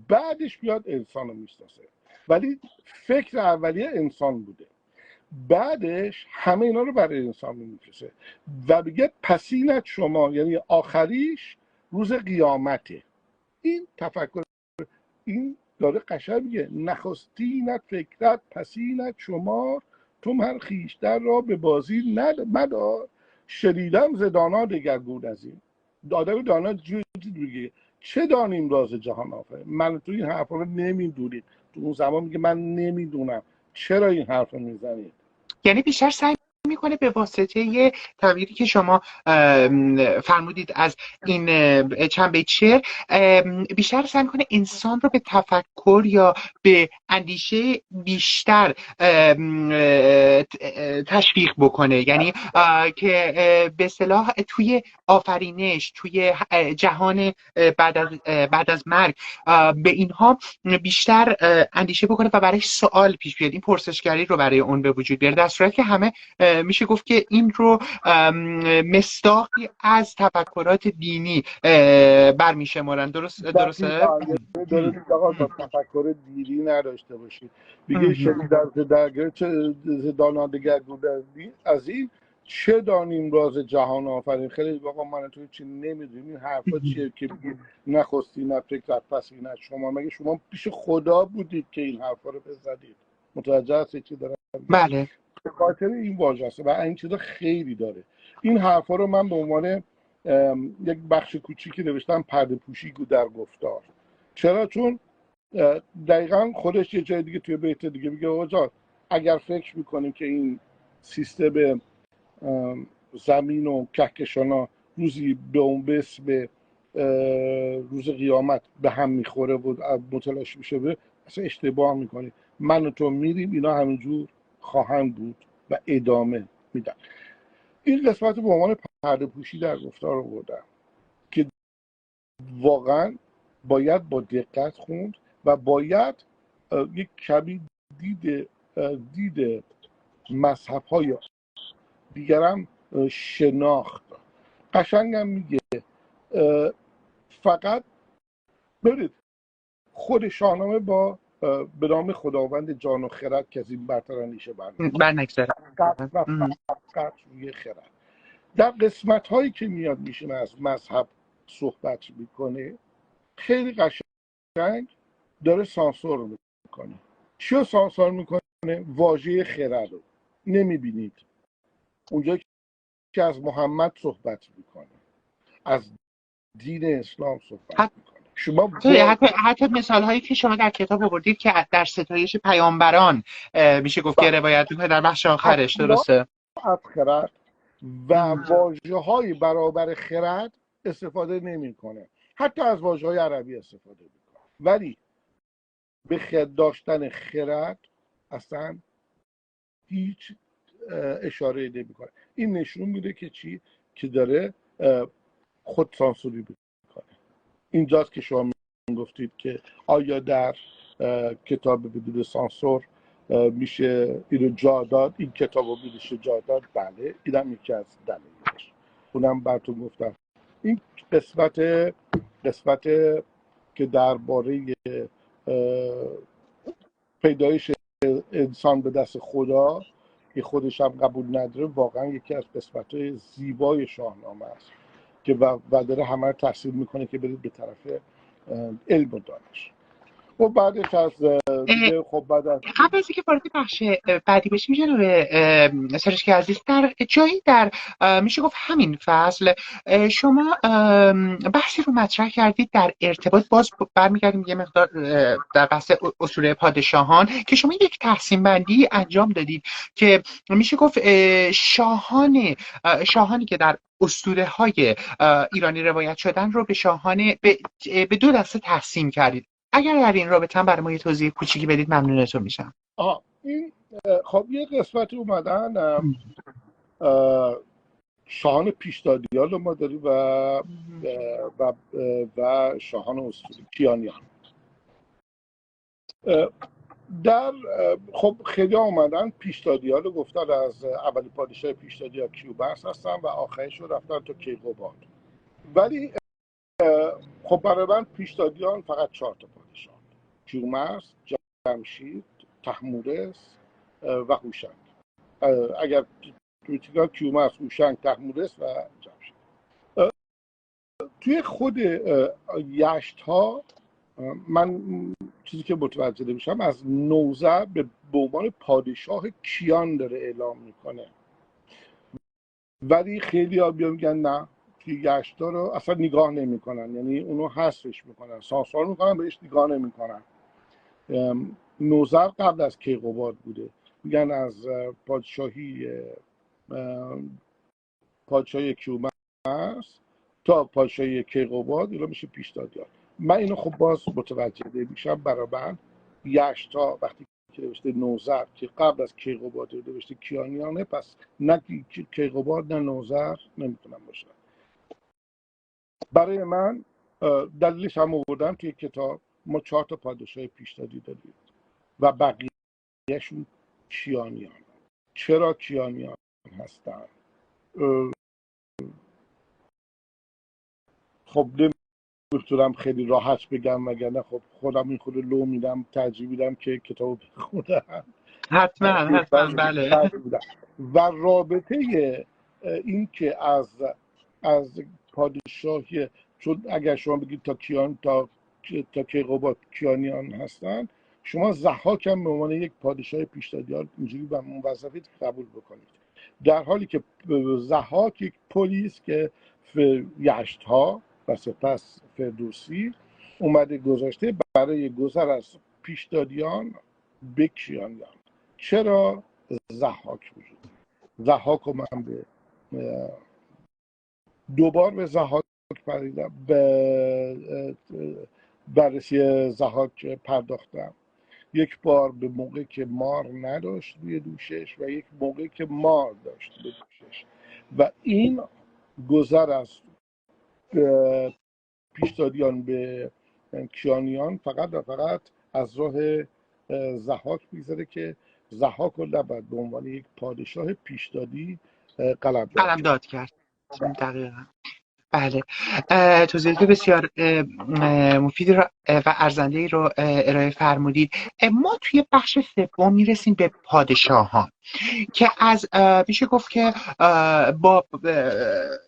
بعدش بیاد انسان رو میسازه. ولی فکر اولیه انسان بوده، بعدش همه اینا رو برای انسان میفرسته و میگه پسینت شما، یعنی آخریش روز قیامته. این تفکر این داره قشنگ میگه نخستینت فکرت پسینت شمار، تو هر خویشتن را به بازی مدار، شنیدم ز دانا دگرگون از این. آدم دانا جوری میگه چه دانیم راز جهان آفرین. من تو این حرفا رو نمیدونید، تو اون زمان میگه من نمیدونم چرا این حرف رو میزنید. یعنی بیشتر سعی میکنه به واسطه یه تعبیری که شما فرمودید از این چند بیت شعر، بیشتر سعی میکنه انسان رو به تفکر یا به اندیشه بیشتر تشویق بکنه. یعنی که به اصطلاح توی آفرینش، توی جهان بعد از مرگ، به اینها بیشتر اندیشه بکنه و برایش سوال پیش بیاد، این پرسشگری رو برای اون به وجود بیاره، در صورتی که همه میشه گفت که این رو مصداقی از تفکرات دینی برمیشمارن. درسته؟ داره آقا با تفکر دینی نداشته باشید. میگه شنیدم که درگیر چه دانا دگرگون از این، چه دانیم راز جهان آفرین. خیلی آقا من تو چی نمیدونیم، این حرفا چیه که میگه نخستینت فکرت پسینت شما؟ مگه شما پیش خدا بودید که این حرفا رو بزدید؟ متوجه هستی چی دارم؟ بله. به خاطر این واژه است و این چیزا خیلی داره. این حرفا رو من به عنوان یک بخش کوچیکی نوشتم پرده پوشی در گفتار. چرا؟ چون دقیقا خودش یه جای دیگه توی بیت دیگه میگه آقا اگر فکر میکنیم که این سیستم زمین و کهکشانا روزی به اون به روز قیامت به هم میخوره و متلاشی میشه، اصلا اشتباه میکنیم. من و تو میریم، اینا همینجور خواهند بود و ادامه میدن. این قسمت به عنوان پرده پوشی در گفتار رو بردم که واقعا باید با دقت خوند و باید یک کمی دید مذهب های دیگرم شناخت. قشنگم میگه فقط برید خود شاهنامه با به نام خداوند جان و خرد که از این برتر اندیشه برنگذره فقط روی خرد. در قسمت هایی که میاد میشینه از مذهب صحبت میکنه، خیلی قشنگ داره سانسور میکنه. چیو سانسور میکنه؟ واژه خرد رو نمیبینید اونجا که از محمد صحبت میکنه، از دین اسلام صحبت میکنه. شما حتی مثال هایی که شما در کتاب آوردید که در ستایش پیامبران میشه گفت که روایت میکنه در بخش آخرش، درسته؟ از خرد و واژه های برابر خرد استفاده نمیکنه، حتی از واژه های عربی استفاده میکنه، ولی به داشتن خرد اصلا هیچ اشاره نمیکنه. این نشون میده که چی؟ که داره خود سانسوری میکنه. اینجاست که شما گفتید که آیا در کتاب بدون سانسور میشه اینو جا داد، این کتاب رو میشه جا داد؟ بله، اینم یکی از دلایلش. اونم براتون گفتم. این قسمت که درباره پیدایش انسان به دست خدا که خودش هم قبول نداره، واقعا یکی از قسمت‌های زیبای شاهنامه است که و داره همه رو تحصیل میکنه که برید به طرف علم و دانش. و بعدش از دیگه خب بعد از قبل از اینکه وارد بخش بعدی بشیم جناب سرشکی عزیز، در جایی در میشه گفت همین فصل شما بحثی رو مطرح کردید در ارتباط، باز برمیگردیم یه مقدار در بحث اصول پادشاهان، که شما یک تقسیم بندی انجام دادید که میشه گفت شاهانی که در اسطوره های ایرانی روایت شدن رو به دو دسته تقسیم کردید. اگر در این رابطه هم برای ما یه توضیح کوچیکی بدید ممنونتون میشم. این خب یه قسمتی اومدن شاهان پیشدادیان رو ما داریم و شاهان اسطوره کیانیان. در خب خیلی اومدن پیشدادیان رو گفتن از اولی پادشاه پیشدادیان کیومرث هستن و آخرش رو رفتن تا کیقوباد. ولی خب برای من پیشدادیان فقط 4 تا پادشاه: کیومرث، جمشید، تحمورس و هوشنگ. اگر توی کیومرث، هوشنگ، تحمورس و جمشید. توی خود یشت ها من چیزی که متوجه میشم از نوذر به عنوان پادشاه کیان داره اعلام میکنه، ولی خیلی ها میگن نه، توی یشت ها رو اصلا نگاه نمیکنن، یعنی اونو حذفش میکنن، سانسور میکنن، بهش نگاه نمیکنن. نوذر قبل از کیقوباد بوده، میگن از پادشاهی کیومرث تا پادشاهی کیقوباد اینا میشه پیشدادیان. من اینو خب باز متوجه نمیشم. برابر یشتا وقتی که نوشته نوذر که قبل از کیقوباد نوشته کیانیانه، پس نه کیقوباد نه نوذر نمیتونم باشن. برای من دلیلش هم آوردم توی کتاب. ما 4 تا پادشاه پیشدادی داریم و بقیهشون کیانیان. چرا کیانیان هستن؟ خب نمیتونم خیلی راحت بگم، وگرنه خب خودم این خود لو میدم، ترجیح میدم که کتاب بخونم. حتما بله. و رابطه این که از پادشاهی، چون اگر شما بگید تا کیقوباد کیانیان هستن، شما ضحاک هم به عنوان یک پادشاه پیشدادیان اینجوری و موظفید قبول بکنید، در حالی که ضحاک یک پلیس که یشت ها و سپس فردوسی اومده گذاشته برای گذر از پیشدادیان به کیانیان. چرا ضحاک وجود؟ ضحاک رو من به دوبار به ضحاک پرداختم، به بررسی ضحاک پرداختم. یک بار به موقع که مار نداشت روی دوشش و یک موقع که مار داشت به دوشش، و این گذر از پیشدادیان به کیانیان فقط و فقط از راه ضحاک میگذره که ضحاک رو نباید به عنوان یک پادشاه پیشدادی قلمداد کرد. دقیقا بله. توضیحات بسیار مفیدی رو و ارزنده‌ای رو ارائه فرمودید. ما توی بخش سوم میرسیم به پادشاهان که از میشه گفت که با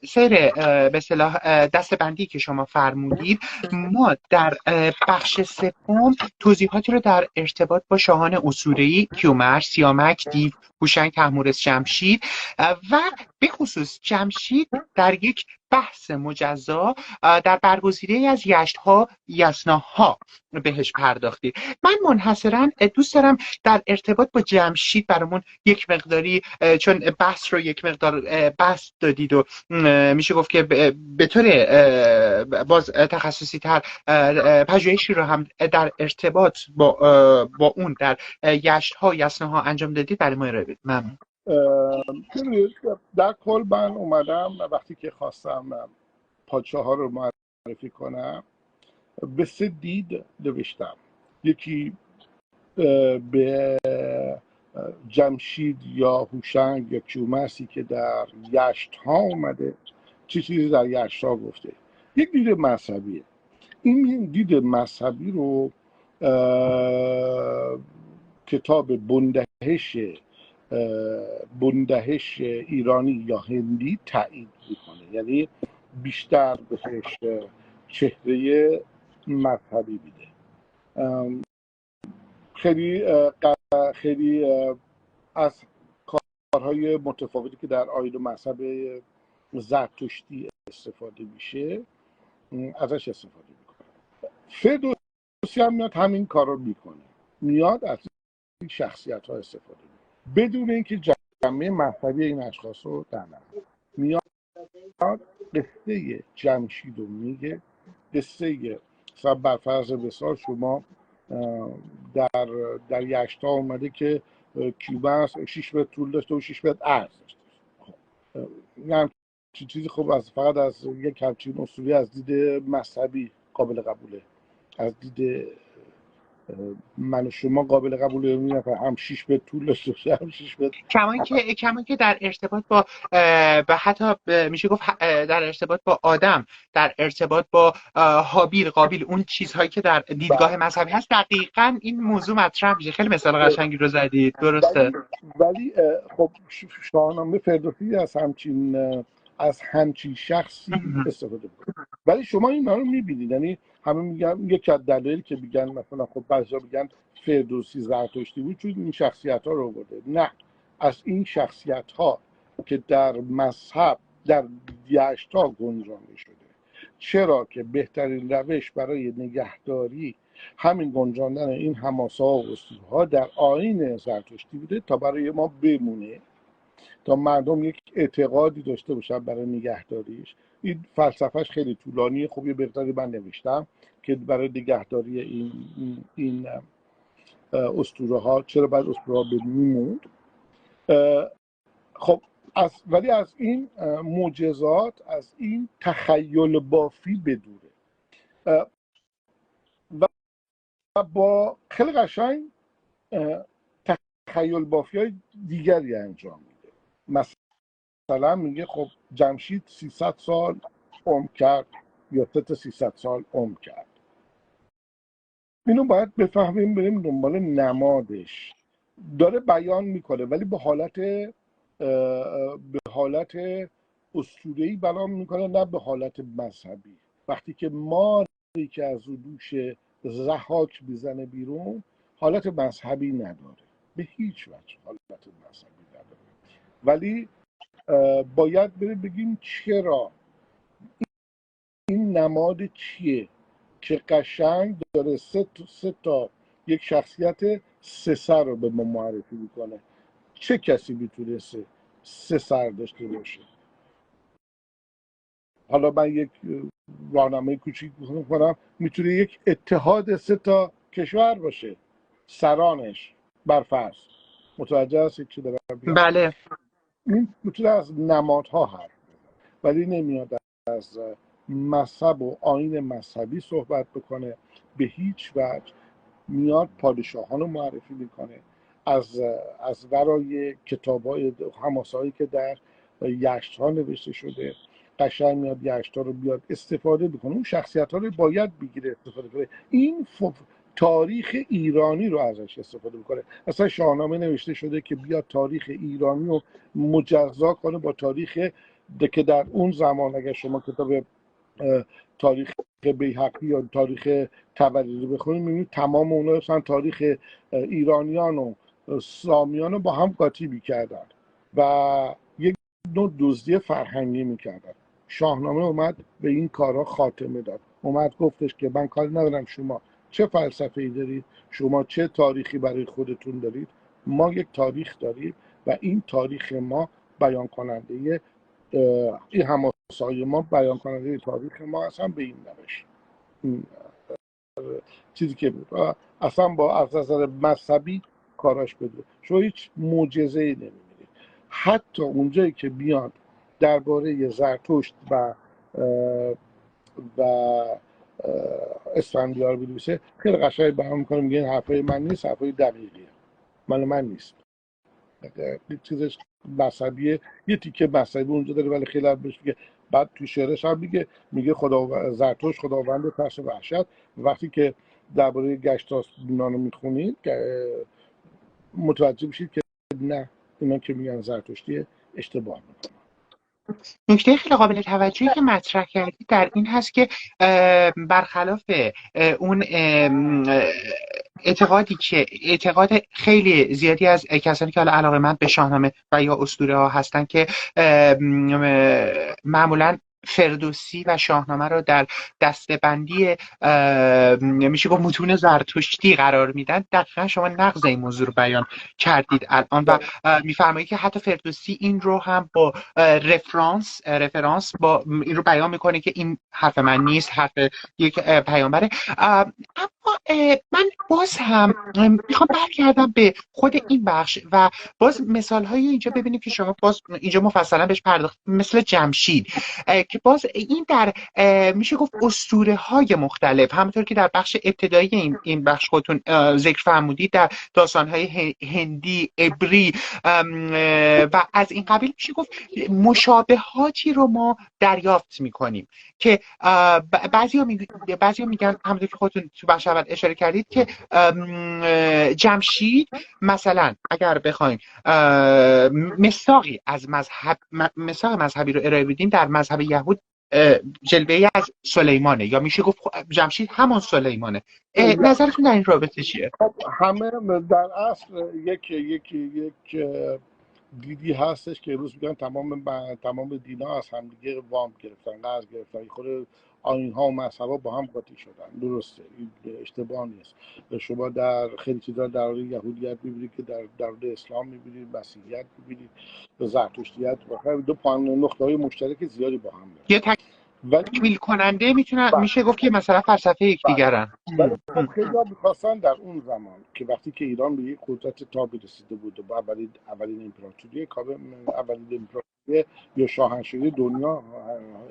سیر به اصطلاح دسته‌بندی که شما فرمودید، ما در بخش سوم توضیحاتی رو در ارتباط با شاهان اسطوره‌ای کیومرث، سیامک، دیو، هوشنگ، تحمورس، جمشید و به خصوص جمشید در یک بحث مجزا در برگزیده از یشت‌ها یسناها بهش پرداختید. من منحصرا دوست دارم در ارتباط با جمشید برامون یک مقداری، چون بحث رو یک مقدار بحث دادید و میشه گفت که به طور باز تخصصی تر پژوهشی رو هم در ارتباط با اون در یشت‌ها یسناها انجام دادید، برای ما ارائه بدید. ممنون. در کل من اومدم وقتی که خواستم پادشاه ها رو معرفی کنم به 3 دید نوشتم. یکی به جمشید یا هوشنگ یا کیومرثی که در یشت ها اومده، چه چیزی در یشت ها گفته. یک دید مذهبیه. این دید مذهبی رو کتاب بندهش ایرانی یا هندی تایید میکنه، یعنی بیشتر بهش چهره مذهبی میده. خیلی از کارهای متفاوتی که در آیین و مذهب زرتشتی استفاده میشه ازش استفاده میکنه. فردوسی هم میاد همین کار رو میکنه، میاد از این شخصیت ها استفاده میکنه بدون اینکه جمعه مذهبی این اشخاص رو در نظر میاد. قصه جمشید رو میگه، قصه مثلا بر فرض مثال شما در در یشتا اومده که کیوبا 6 متر طول داشته و 6 متر عرض داشته. خب این چیزی خب از فقط از یک همچین اصولی از دید مذهبی قابل قبوله، از دید من و شما قابل قبوله. میگم هم 6 متر طول داشته باشه هم 6 متر. کمان که در ارتباط با حتی میشه گفت در ارتباط با آدم، در ارتباط با هابیل قابیل، اون چیزهایی که در دیدگاه مذهبی هست، دقیقاً این موضوع مطرح میشه. خیلی مثال قشنگی رو زدید. درسته. ولی خب شاهنامه فردوسی از همچین شخصی استفاده میکنه. ولی شما این رو میبینید، یعنی همه میگن یکی از دلایلی که میگن مثلا خب بعضیا میگن فردوسی زرتشتی بود چون این شخصیت ها رو آورده. نه، از این شخصیت ها که در مذهب در یشتا گنجانده شده. چرا که بهترین روش برای نگهداری همین گنجاندن این حماسه ها و اسطوره‌ها در آیین زرتشتی بوده تا برای ما بمونه، تا مردم یک اعتقادی داشته باشن برای نگهداریش. این فلسفهش خیلی طولانیه، خب یه مقداری من نوشتم که برای نگهداری این اسطوره ها چرا باید اسطوره ها بموند. خب ولی از این معجزات، از این تخیل بافی بدوره و با خیلی قشنگ تخیل بافی های دیگری انجام میده. مثلا میگه خب جمشید 300 سال عمر کرد یا 300 سال عمر کرد. اینو باید بفهمیم، بریم دنبال نمادش. داره بیان میکنه ولی به حالت اسطوره‌ای بیان میکنه، نه به حالت مذهبی. وقتی که ماری که از رو دوش ضحاک میزنه بیرون حالت مذهبی نداره، به هیچ وجه حالت مذهبی نداره. ولی باید بگیم چرا این نماد چیه که قشنگ داره سه تا یک شخصیت سه سر رو به ما معرفی میکنه. چه کسی میتونه سه سر داشته باشه؟ حالا من یک راهنمای کوچیک میکنم، میتونه یک اتحاد سه تا کشور باشه، سرانش برفرض. متوجه هستید چی دارم میگم؟ بله. این میتونه از نمادها حرف بزنه ولی نمیاد از مذهب و آیین مذهبی صحبت بکنه به هیچ وجه. میاد پادشاهان رو معرفی میکنه از ورای کتاب‌های حماسه‌هایی که در یشت‌ها نوشته شده. قشنگ میاد یشت‌ها رو بیاد استفاده بکنه، اون شخصیت‌ها رو باید بگیره استفاده کنه. این تاریخ ایرانی رو ازش استفاده بکنه. اصلا شاهنامه نوشته شده که بیاد تاریخ ایرانی رو مجزا کنه با تاریخ که در اون زمان، اگر شما کتاب تاریخ بیهقی یا تاریخ طبری رو بخونید میبینید تمام اونا اصلا تاریخ ایرانیان و سامیان رو با هم قاطی میکردن و یک نوع دزدی فرهنگی میکردن. شاهنامه اومد به این کارها خاتمه داد، اومد گفتش که من کاری ندارم شما چه فلسفه‌ای دارید، شما چه تاریخی برای خودتون دارید، ما یک تاریخ داریم و این تاریخ ما بیان کننده این حماسه‌های ما بیان کننده تاریخ ما اصلا به این نوشت. این چیزی که بود اصلا با از نظر مذهبی کاراش بده. شما هیچ معجزه‌ای نمی‌بینید. حتی اونجایی که بیان درباره زرتشت و اسفندیار بنویسه خیلی قشنگ بیان می‌کنه، میگه این حرفای من نیست، حرفای دقیقیه، مال من نیست. چیزش مذهبیه، یه تیکه مذهبی اونجا داره ولی خیلی بهش میگه. بعد تو شعرش هم میگه زرتشت خداوند ترس و وحشت. وقتی که درباره گشتاس یونان رو میخونید متوجه میشید که نه، اینا که میگن زرتشتیه اشتباه میکنن. نکته خیلی قابل توجهی که مطرح کردید در این هست که برخلاف اون اعتقاد خیلی زیادی از کسانی که حالا علاقه‌مند به شاهنامه و یا اسطوره ها هستن که معمولا فردوسی و شاهنامه رو در دسته‌بندی میشه گفت متون زرتشتی قرار میدن، دقیقا شما نقض این موضوع رو بیان کردید الان و میفرمایید که حتی فردوسی این رو هم با رفرانس با این رو بیان میکنه که این حرف من نیست، حرف یک پیامبره. اما من باز هم میخوام برگردم به خود این بخش و باز مثال های اینجا ببینیم که شما باز اینجا مفصلا بهش پرداخت، مثل جمشید که باز این در میشه گفت اسطوره های مختلف، همونطور که در بخش ابتدایی این بخش خودتون ذکر فرمودید، در داستان های هندی، عبری و از این قبیل، میشه گفت مشابهاتی رو ما دریافت میکنیم که بعضیا میگن همونطور که خودتون تو بخش اول اشاره کردید که جمشید مثلا اگر بخوایم مصداقی از مصداق مذهبی رو ارائه بدیم، در مذهب یهود جلوه‌ای از سلیمانه، یا میشه گفت جمشید همون سلیمانه. نظرتون در این رابطه چیه؟ همه در اصل یک دیدی هستش که امروز میگن تمام دینا از همدیگه وام گرفتن، قرض گرفتن، خود آیین ها و مذهب ها با هم قاطی شدن. درسته، این اشتباه نیست. شما در خیلی چیزا در مورد یهودیت میبینید که در مورد اسلام میبینید، مسیحیت میبینید، زرتشتیت، دو نقطه های مشترک زیادی با هم دارن. تکمیل کننده میشه گفت که مثلا فلسفه یکدیگرن. ولی خب خیلی ها میخواستن در اون زمان که وقتی که ایران به یک قدرت تابی رسیده بود و با اولین امپراتوری اولین امپراتوری یا شاهنشاهی دنیا،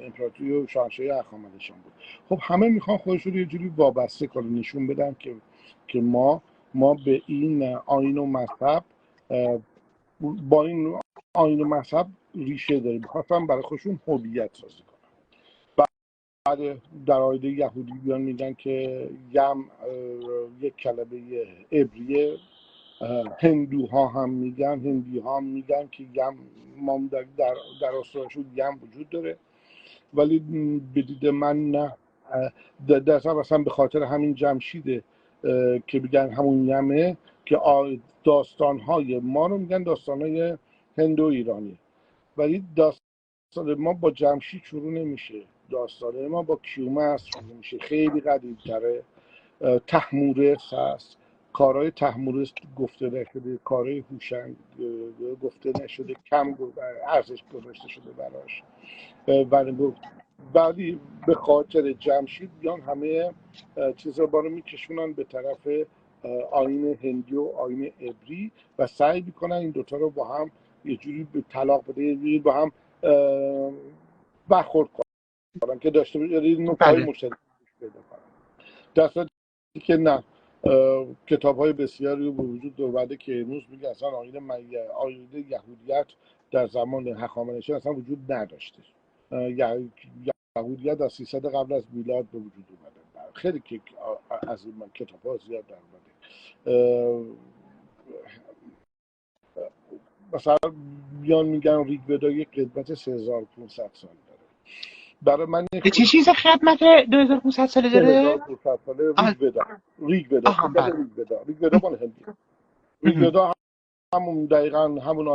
امپراتوری و شاهنشاهی هخامنشیان بود، خب همه میخوان خودشون رو یه جوری وابسته کنن، نشون بدن که ما به این آیین و مذهب، با این آیین و مذهب ریشه داریم. میخواستن برای خودشون هویت سازی کنن. در عایده یهودی بیان میگن که یم یک کلمه عبریه، هندوها هم میگن، هندی ها هم میگن که یم، ما در آستانشون یم وجود داره، ولی به دید من نه. در اصلا به خاطر همین جمشیده که میگن همون یمه که داستانهای ما رو میگن داستانهای هندو ایرانی، ولی داستان ما با جمشید شروع نمیشه، داستان ما با کیومرث شروع میشه، خیلی قدیم‌تره. طهمورث هست، کارهای طهمورث گفته نشده، کارهای هوشنگ گفته نشده، کم ارزش گذاشته شده براش، ولی به خاطر جمشید بیان همه چیزا رو میکشونن به طرف آیین هندی و آیین عبری و سعی میکنن این دوتا رو با هم یه جوری به طلاق بده، یه جوری با هم برخورد کنن که داشته نکته‌های مشترک پیدا کنن. در صورتی که نه، کتاب‌های بسیاری به وجود اومده که امروز میگه اصلا آیین یهودیت در زمان هخامنشیان اصلا وجود نداشته. یهودیت از 300 قبل از میلاد به وجود اومده. خیلی که از این کتاب‌ها زیاد در اومده. مثلا بیان میگن ریگودا یک قدمت 3500 سال داره. برای من چه چیز خدمت 2500 ساله داره؟ 3500 ساله ریگودا مال هندی. ریگودا همون دقیقاً همون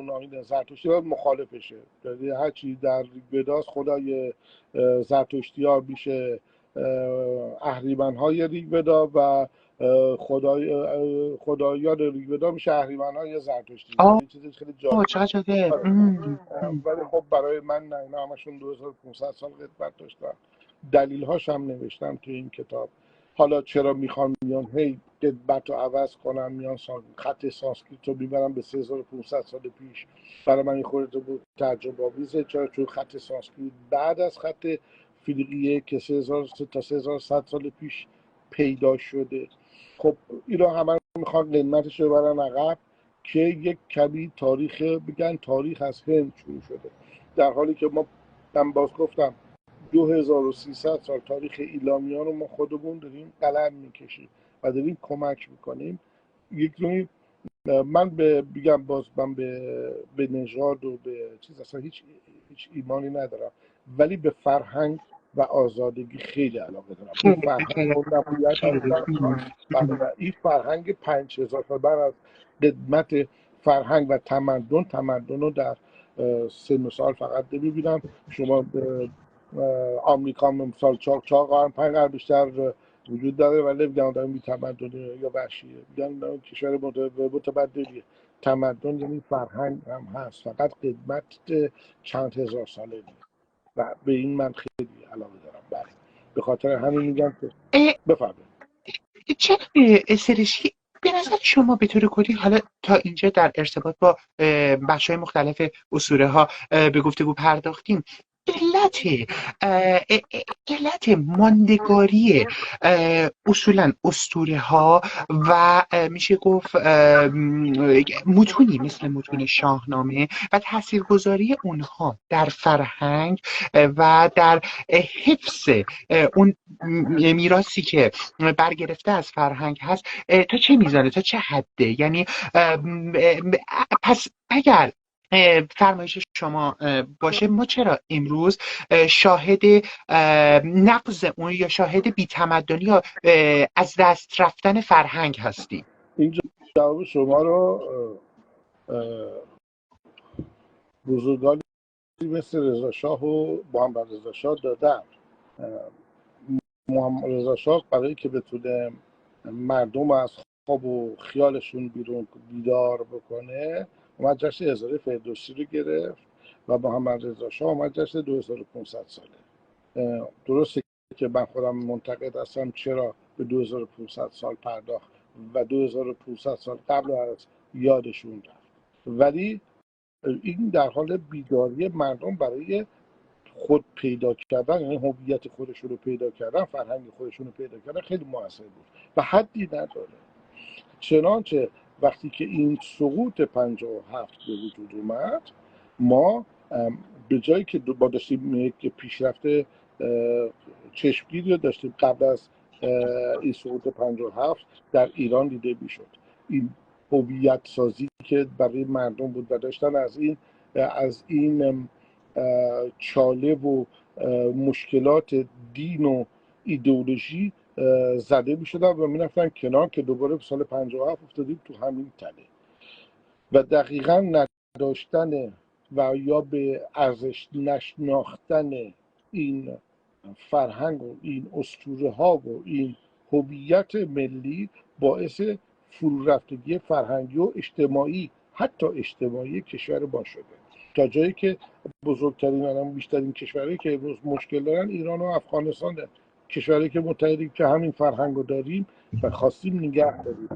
آیین زرتشتی مخالفشه. یعنی هر چی در ریگویداست خدای زرتشتی‌ها میشه اهریمن‌های ریگویدا و خدایان ریگویدا میشه اهریمن‌های زرتشتی. این چیزی خیلی جالبه. ولی خب برای من نه، اینا همشون 2500 سال قدمت داشتن. دلیل‌هاش هم نوشتم تو این کتاب. حالا چرا میخوان میان هی قدمت رو عوض کنن، میان خط سانسکریت رو بیبرن به 3500 سال پیش، برای من این خورده بود تعجب آمیزه. چرا؟ چون خط سانسکریت بعد از خط فیلیقیه که 3000 تا 3100 سال پیش پیدا شده. خب اینا همه میخوان قدمتش رو برن عقب که یک کمی تاریخ بگن تاریخ از هند شروع شده، در حالی که من باز گفتم 2300 سال تاریخ ایلامیان رو ما خودمون داریم قلم میکشیم و داریم کمک میکنیم. یک نوعی من به نژاد و به چیز اصلا هیچ ایمانی ندارم، ولی به فرهنگ و آزادگی خیلی علاقه دارم. این فرهنگ 5000 سال بعد از قدمت فرهنگ و تمدن رو در سن و سال فقط نمیبینم. شما آمریکا مثال 4 قرن 5 قرن بیشتر وجود داره ولی میگن آدم بی‌تمدنه یا وحشیه، میگن کشور متمدنیه. تمدن یعنی فرهنگ هم هست، فقط قدمت چند هزار ساله نیست و به این من خیلی علاقه دارم. بله به خاطر همین میگم که بفرمایید. چه سرشکی به نظر شما به طور کلی حالا تا اینجا در ارتباط با بخش‌های مختلف اسطوره ها به گفتگو پرداختیم، علت علت ماندگاری اصولا اسطوره ها و میشه گفت متونی مثل متون شاهنامه و تاثیرگذاری اونها در فرهنگ و در حفظ اون میراثی که برگرفته از فرهنگ هست تا چه میزانه، تا چه حده؟ یعنی پس اگر فرمایش شما باشه، ما چرا امروز شاهد نقض اون یا شاهد بی‌تمدنی یا از دست رفتن فرهنگ هستیم؟ این جواب شما رو بزرگانی مثل رضا شاه و محمد رضا شاه دادن. محمد رضا شاه برای که بتونه مردم از خواب و خیالشون بیدار بکنه اومد جشن هزاره فردوسی رو گرفت و محمد رضا شاه اومد جشن 2500 ساله. درسته که من خودم منتقد هستم چرا به 2500 سال پرداخت و 2500 سال قبل از یادشون رفت، ولی این در حال بیداری مردم برای خود پیدا کردن، یعنی هویت خودشون رو پیدا کردن، فرهنگ خودشون رو پیدا کردن خیلی موثر بود و حدی نداره. چنانچه وقتی که این سقوط 57 به وجود اومد، ما به جایی که با داشتیم یک پیشرفت چشمگیری رو داشتیم قبل از این سقوط 57 در ایران دیده میشد. این هویت سازی که برای مردم بود و داشتن از این چاله و مشکلات دین و ایدئولوژی زده می شدن و می رفتن کنار، که دوباره سال 57 افتادیم تو همین تله و دقیقا نداشتن و یا به ارزش نشناختن این فرهنگ و این اسطوره ها و این هویت ملی باعث فرو رفتگی فرهنگی و اجتماعی، حتی اجتماعی کشور ما شده، تا جایی که بزرگترین بیشترین کشورهایی که امروز مشکل دارن ایران و افغانستان هست. کشورهایی که متحدیم که همین فرهنگ رو داریم و خواستیم نگه داریم،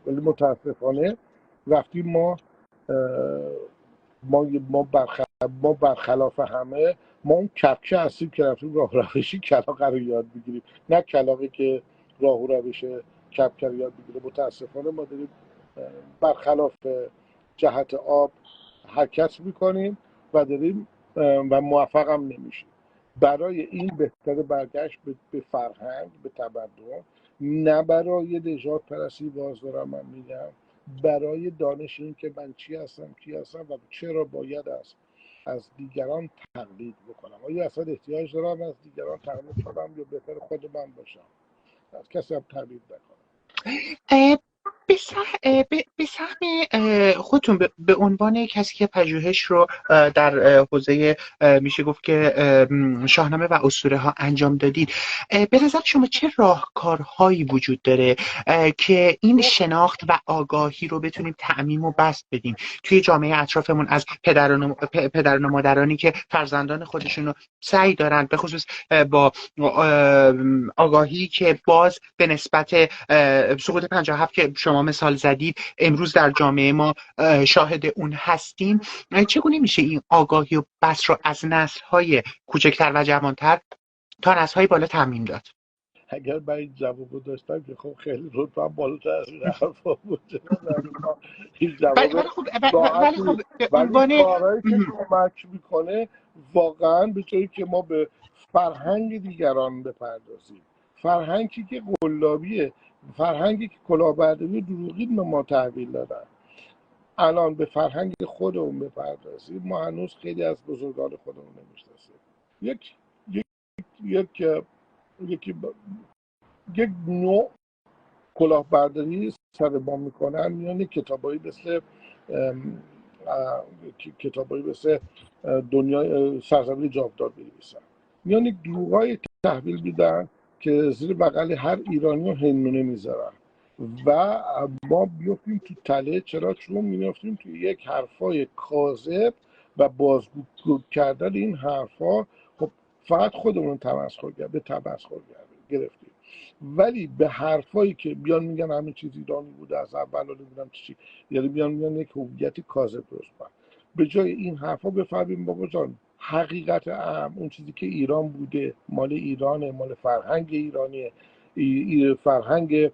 ولی متاسفانه رفتیم ما برخلاف همه ما اون کپچه هستیم که رفتیم راه روشی کلاغ رو یاد بگیریم، نه کلاغی که راه و روش کپچه رو یاد بگیره. متاسفانه ما داریم برخلاف جهت آب حرکت میکنیم و داریم و موفق هم نمیشیم. برای این بهتر برگشت به فرهنگ، به تمدن، نه برای نژاد پرستی. باز دارم من میگم برای دانش این که من چی هستم، کی هستم و چرا باید از دیگران تقلید بکنم. آیا اصلا احتیاج دارم از دیگران تقلید کنم یا بهتر خود من باشم، از کسی هم تقلید نکنم؟ به سهم خودتون به عنوان کسی که پژوهش رو در حوزه میشه گفت که شاهنامه و اسطوره ها انجام دادید، به نظر شما چه راهکارهایی وجود داره که این شناخت و آگاهی رو بتونیم تعمیم و بسط بدیم توی جامعه اطرافمون، از پدران و مادرانی که فرزندان خودشون رو سعی دارن به خصوص با آگاهی که باز به نسبت سقوط 57 که شما مثال زدید امروز در جامعه ما شاهد اون هستیم، چگونه میشه این آگاهی و بس رو از نسل‌های کوچکتر و جوانتر تا نسل‌های بالا تعمیم داد؟ اگر من این جوابو داشتم که خب خیلی رتبه بالاتر از این حرفا بود. این جواب ولی خب به ولی عنوان کارهایی که کمک میکنه واقعا به جایی که ما به فرهنگ دیگران بپردازیم، فرهنگی که قلابیه، فرهنگی که کلاهبرداری دروغین به ما تحویل دادن، الان به فرهنگ خودمون بپردازیم، ما هنوز خیلی از بزرگان خودمون نمیشناسیم. یک یک یک یک نوع کلاهبرداری سر ما میکنن، میان کتابایی مثل کتابایی مثل دنیای سرزمین جاودان بنویسن، میان یک دروغای تحویل میدن که زیر بغل هر ایرانی رو هندونه میذارن و ما بیفتیم تو تله. چرا؟ چون میفتیم تو یک حرفای کاذب و بازگو کردن این حرفا. خب فقط خودمون به تمسخر گرفتیم، ولی به حرفایی که بیان میگن همه چیز ایرانی بوده از اول و نمیدونم چی، یعنی بیان میگن یک هویت کاذب درست کنن، به جای این حرفا بفهمیم بابا جان حقیقت اون چیزی که ایران بوده مال ایرانه، مال فرهنگ ایرانیه، فرهنگ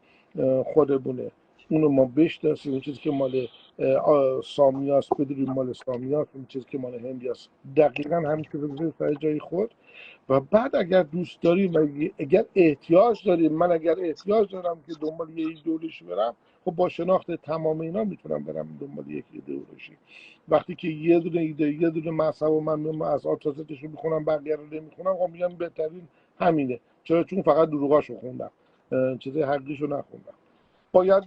خودمونه، اونو ما بشناسیم. اون چیزی که مال سامیاست بدونیم مال سامیاست، اون چیزی که مال هندیاست دقیقا همین که بذاریم سر جای خود. و بعد اگر دوست داریم و اگر احتیاج داریم، من اگر احتیاج دارم که دنبال یه ایدئولوژی برم، خب با شناخت تمام اینا میتونم برم دنبال یک ایدئولوژی. وقتی که یه دونه ایده، یه دونه مذهب و من از آتازتش رو میخونم بقیه رو نمیخونم، خب میگم بهترین همینه. چرا؟ چون فقط دروغاشو خوندم، چیزای حقیقیشو نخوندم. باید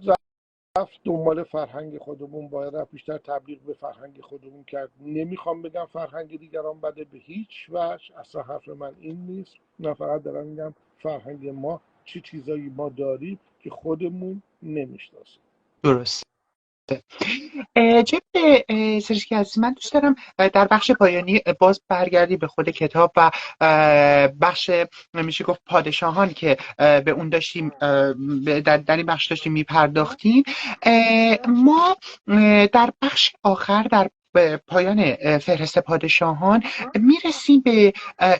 رفت دنبال فرهنگ خودمون، باید رفت بیشتر تبلیغ به فرهنگ خودمون کرد. نمیخوام بگم فرهنگ دیگران بده، به هیچ وجه، اصلا حرف من این نیست. نه، فقط دارم میگم فرهنگ ما چه چیزایی ما داریم که خودمون نمیشناسیم. درست. جناب سرشکی عزیز، من دوست دارم در بخش پایانی باز برگردی به خود کتاب و بخش میشه گفت پادشاهان که به اون داشتیم در این بخش داشتیم میپرداختیم. ما در بخش آخر در پایان فهرست پادشاهان میرسیم به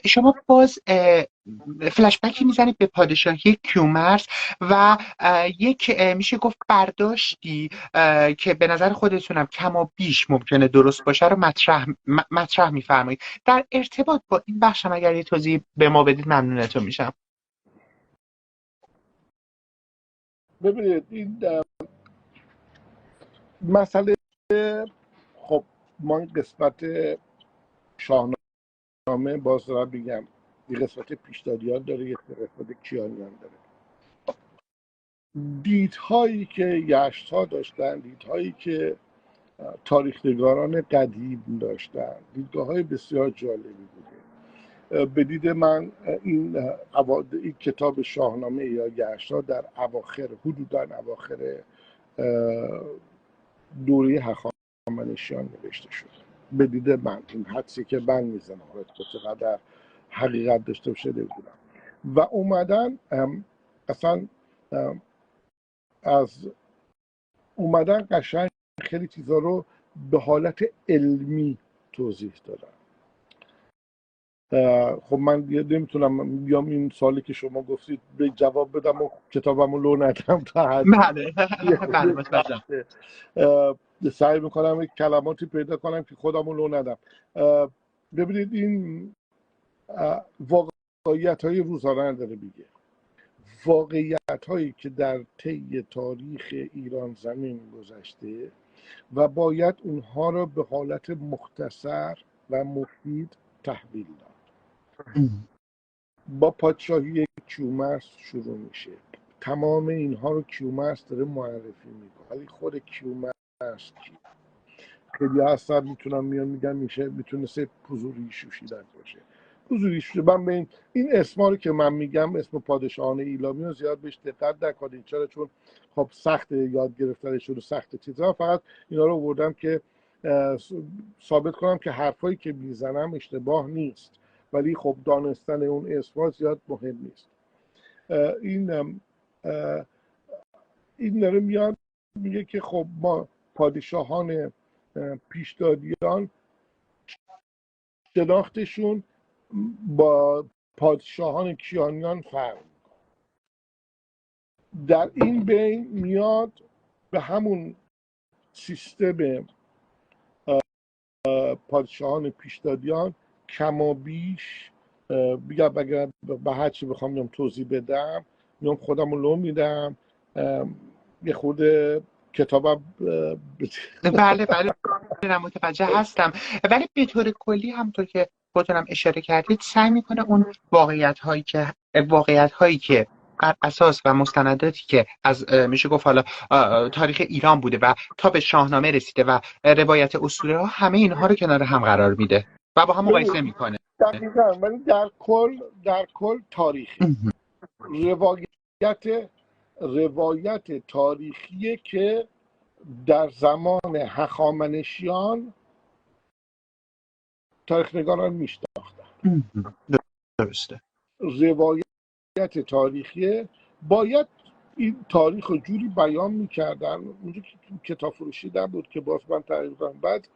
شما باز فلشبکی میزنید به پادشاهی کیومرث و یک میشه گفت برداشتی که به نظر خودتونم کم و بیش ممکنه درست باشه رو مطرح میفرمایید. در ارتباط با این بخش هم اگر یه توضیح به ما بدید ممنونتون میشم. ببینید این مسئله، خب ما این قسمت شاهنامه باز دارم بگم یه قسمت پیشدادیان داره، یه قسمت کیانیان داره. دیدهایی که یشت‌ها داشتن، دیدهایی که تاریخ‌نگاران قدیم داشتن، دیدگاه‌های بسیار جالبی بوده. به دید من این کتاب شاهنامه یا یشت‌ها در حدوداً اواخر دوره هخامنشیان نوشته شد. به دید من، این حدسی که من میزنم، چقدر حقیقت داشته باشه نمیدونم. و اومدن اصلا قشنگ خیلی چیزا رو به حالت علمی توضیح دادن. خب من نمیتونم بیام این سوالی که شما گفتید به جواب بدم و کتابمو لو ندم تا حد. بله. سعی میکنم یک کلماتی پیدا کنم که خودمو لو ندم. ببینید این واقعیت های روزانه داره میگه، واقعیت هایی که در طی تاریخ ایران زمین گذشته و باید اونها رو به حالت مختصر و مفید تحویل داد. با پادشاهی کیومرث شروع میشه، تمام اینها رو کیومرث داره معرفی میکنه، ولی خود کیومرث کی؟ خیلی هستن میتونم میگن میتونه پوزوری شوشیدن باشه. پوزوری شوشیدن، من به این اسما رو که من میگم، اسم پادشاهان ایلامی رو زیاد بهش دقت نکنید. چرا؟ چون خب سخت یاد گرفتنشون، سخت چیزا. فقط اینا رو آوردم که ثابت کنم که حرفایی که میزنم اشتباه نیست، ولی خب دانستن اون اسما زیاد مهم نیست. این داره میاد میگه که خب ما پادشاهان پیشدادیان شناختشون با پادشاهان کیانیان فرق میکنه. در این بین میاد به همون سیستم پادشاهان پیشدادیان کم و بیش بگم، اگر به هر چی بخوام توضیح بدم میام خودم رو لو میدم. یه خود کتابم بله متوجه هستم، ولی به طور کلی همونطور که خودتونم اشاره کردید سعی میکنه اون واقعیت هایی که بر اساس و مستنداتی که از میشه گفت حالا تاریخ ایران بوده و تا به شاهنامه رسیده و روایت اسطوره ها، همه اینها رو کنار هم قرار میده و با هم مقایسه میکنه. دقیقا، ولی در کل تاریخی روایت روایت تاریخی که در زمان هخامنشیان تاریخ نگاران میشناختن. درسته. روایت تاریخی باید این تاریخ رو جوری بیان میکردن، اونجا که کتاب فروشی بود که باز من تقریبا بعد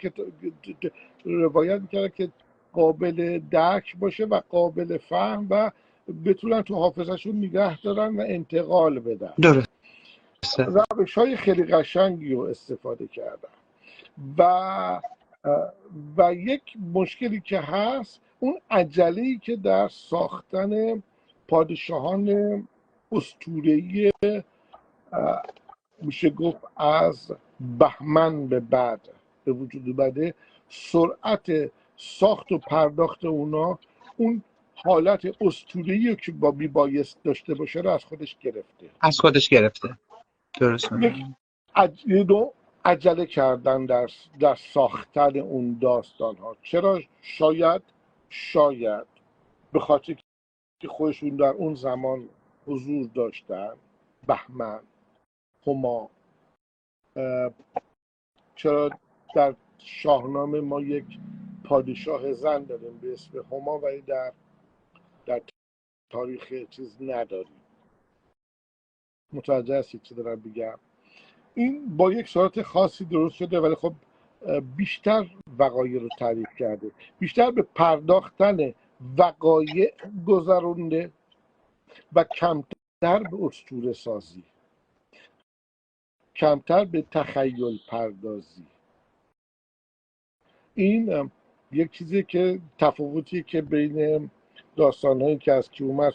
روایت میکردن که قابل درک باشه و قابل فهم و بتونن تو حافظشون نگه دارن و انتقال بدن. درسته. روش های خیلی قشنگی رو استفاده کردن و یک مشکلی که هست اون عجله‌ای که در ساختن پادشاهان اسطوره‌ای میشه گفت از بهمن به بعد به وجود اومده، سرعت ساخت و پرداخت اونا اون حالت اسطوره‌ای که بایست داشته باشه رو از خودش گرفته. درسته. یک عجله کردن در ساختن اون داستان ها. چرا؟ شاید به خاطر که خودشون در اون زمان حضور داشتن، بهمن، هما. چرا در شاهنامه ما یک پادشاه زن داریم به اسم هما ولی در تاریخ چیز نداریم؟ متوجه هستید چی دارم بگم؟ این با یک صورت خاصی درست شده ولی خب بیشتر وقایع رو تعریف کرده، بیشتر به پرداختن وقایع گذرونده و کمتر به اسطوره سازی، کمتر به تخیل پردازی. این یک چیزی که تفاوتی که بین داستان‌هایی که از کیومرث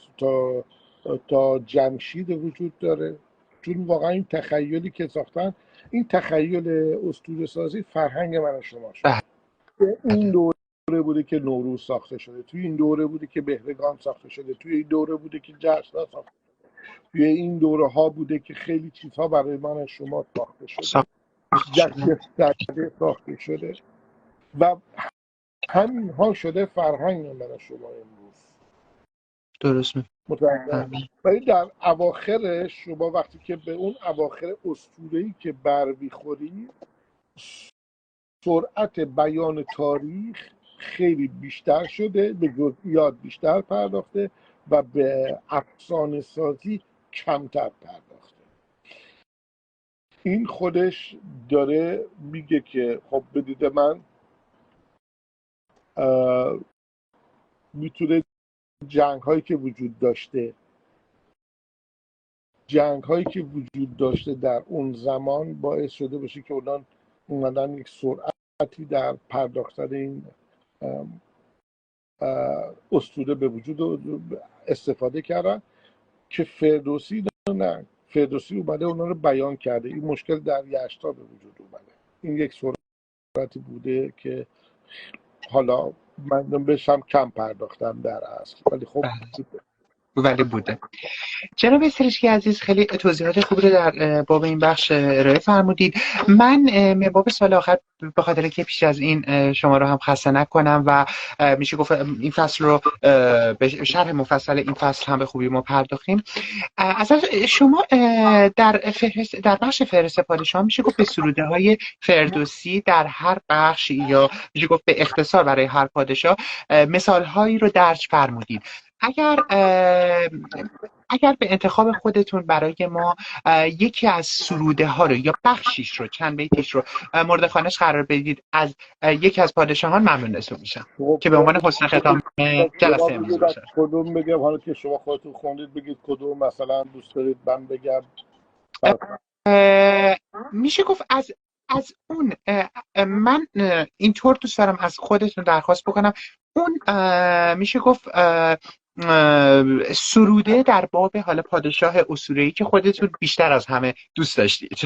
تا جمشید وجود داره، چون واقعا این تخیلی که ساختن، این تخیل اسطوره سازی فرهنگ من و شما شد. این دوره بوده که نوروز ساخته شده، توی این دوره بوده که بهرگان ساخته شده، توی این دوره بوده که جشن‌ها ساخته شده، توی این دوره ها بوده که خیلی چیزها برای من و شما ساخته شده، ساخته شده و همین ها شده فرهنگ من و شما امروز. درست. ولی در اواخرش شما وقتی که به اون اواخر اسطوره‌ای که بر می‌خوری، سرعت بیان تاریخ خیلی بیشتر شده، به جزئیات بیشتر پرداخته و به افسانه سازی کمتر پرداخته. این خودش داره میگه که خب به دید من میتونه جنگ هایی که وجود داشته در اون زمان باعث شده باشه که اومدن یک سرعتی در پرداختن این اسطوره به وجود استفاده کردن که فردوسی اومده اونا رو بیان کرده. این مشکل در یشتا به وجود اومده. این یک سرعتی بوده که حالا من بهشم کم پرداختم در اصل، ولی خب بوده. جناب سرشکی عزیز، خیلی توضیحات خوبی رو در باب این بخش ارائه فرمودید. من باب سال آخر به خاطر که پیش از این شما رو هم خسته نکنم و میشه گفت این فصل رو به شرح مفصل این فصل هم به خوبی ما پرداختیم، از شما در بخش فهرست پادشاه میشه گفت به سروده های فردوسی در هر بخش یا میشه گفت به اختصار برای هر پادشاه مثال هایی رو درج فرمودید. اگر به انتخاب خودتون برای ما یکی از سروده ها رو یا بخشیش رو، چند بیتیش رو مورد خوانش قرار بدید از یکی از پادشاهان، ممنون میشم که به عنوان حسن ختام جلسه امروز باشه. کدوم بگم؟ حالا که شما خودتون خوندید بگید کدوم مثلا دوست دارید من بگم. میشه گفت از اون من اینطور دوست دارم از خودتون درخواست بکنم اون میشه گفت سروده در باب حالا پادشاه اسطوره‌ای که خودتون بیشتر از همه دوست داشتید.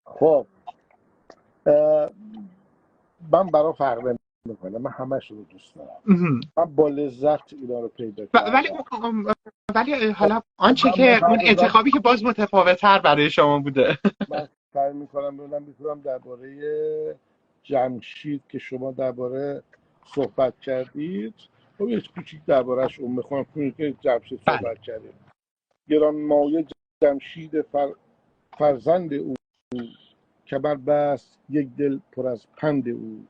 خب من برای فرق میکنم، من همش رو دوست دارم، مهم. من با لذت اینا رو پیدا ولی کردم. ولی حالا آنچه من که اون میپردازم، انتخابی که باز متفاوت‌تر برای شما بوده. من سعی میکنم ببینم میتونم درباره جمشید که شما درباره صحبت کردید خب یه کوچیک دربارهش اون میخوام که جمشید بله. صحبت کردید. گرانمایه جمشید فرزند او، کمر بست یک دل پر از پند او.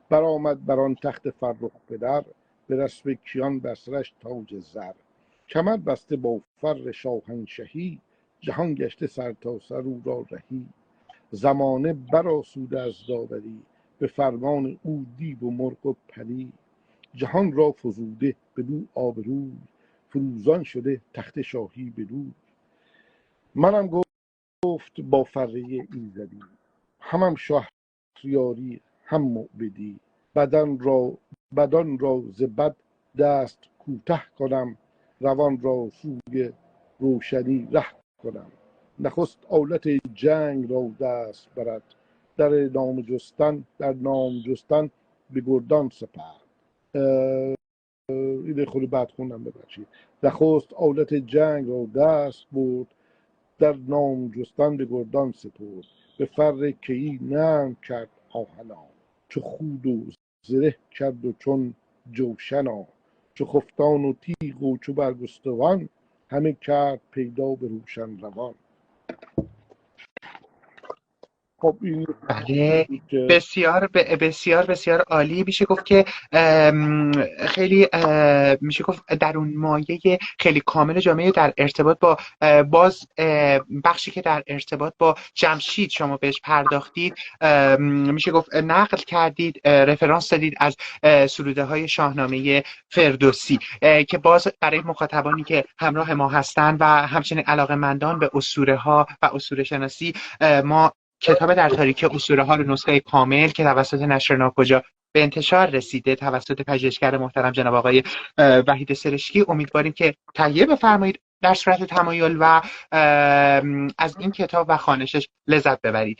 برآمد بر آن تخت فرخ پدر، به رسم کیان بر سرش تاج زر. کمر بسته با فر شاهنشهی، جهان گشته سر تا سر او را رهی. زمانه برآسوده از داوری، به فرمان او دیو و مرغ و پری. جهان را فزوده بدو آبروی، فروزان شده تخت شاهی بدو. منم گفت با فره ایزدی، همم شهریاری هم موبدی. بدان را ز بد دست کوته کنم، روان را سوی روشنی ره کنم. نخست آلت جنگ را دست برد، در نام جستن به گردان سپرد. این خود بعد خوندم ببخشید. نخست آلت جنگ را دست برد، در نام جستن به گردان سپرد. به فر کیی نرم کرد آهنا، چو خود و زره کرد و چون جوشنا. چو خفتان و تیغ و چو برگستوان، همه کرد پیدا به روشن روان. خب این بله، که بسیار بسیار عالی. میشه گفت که خیلی میشه گفت در اون مایه خیلی کامل جامعه در ارتباط با باز بخشی که در ارتباط با جمشید شما بهش پرداختید، میشه گفت نقل کردید، رفرانس دادید از سروده های شاهنامه فردوسی که باز برای مخاطبانی که همراه ما هستند و همچنین علاقه‌مندان به اسطوره ها و اسطوره شناسی، ما کتاب در تاریکی اسطوره ها رو نسخه کامل که توسط نشر ناکجا به انتشار رسیده توسط پژوهشگر محترم جناب آقای وحید سرشکی، امیدواریم که تهیه بفرمایید در صورت تمایل و از این کتاب و خوانشش لذت ببرید،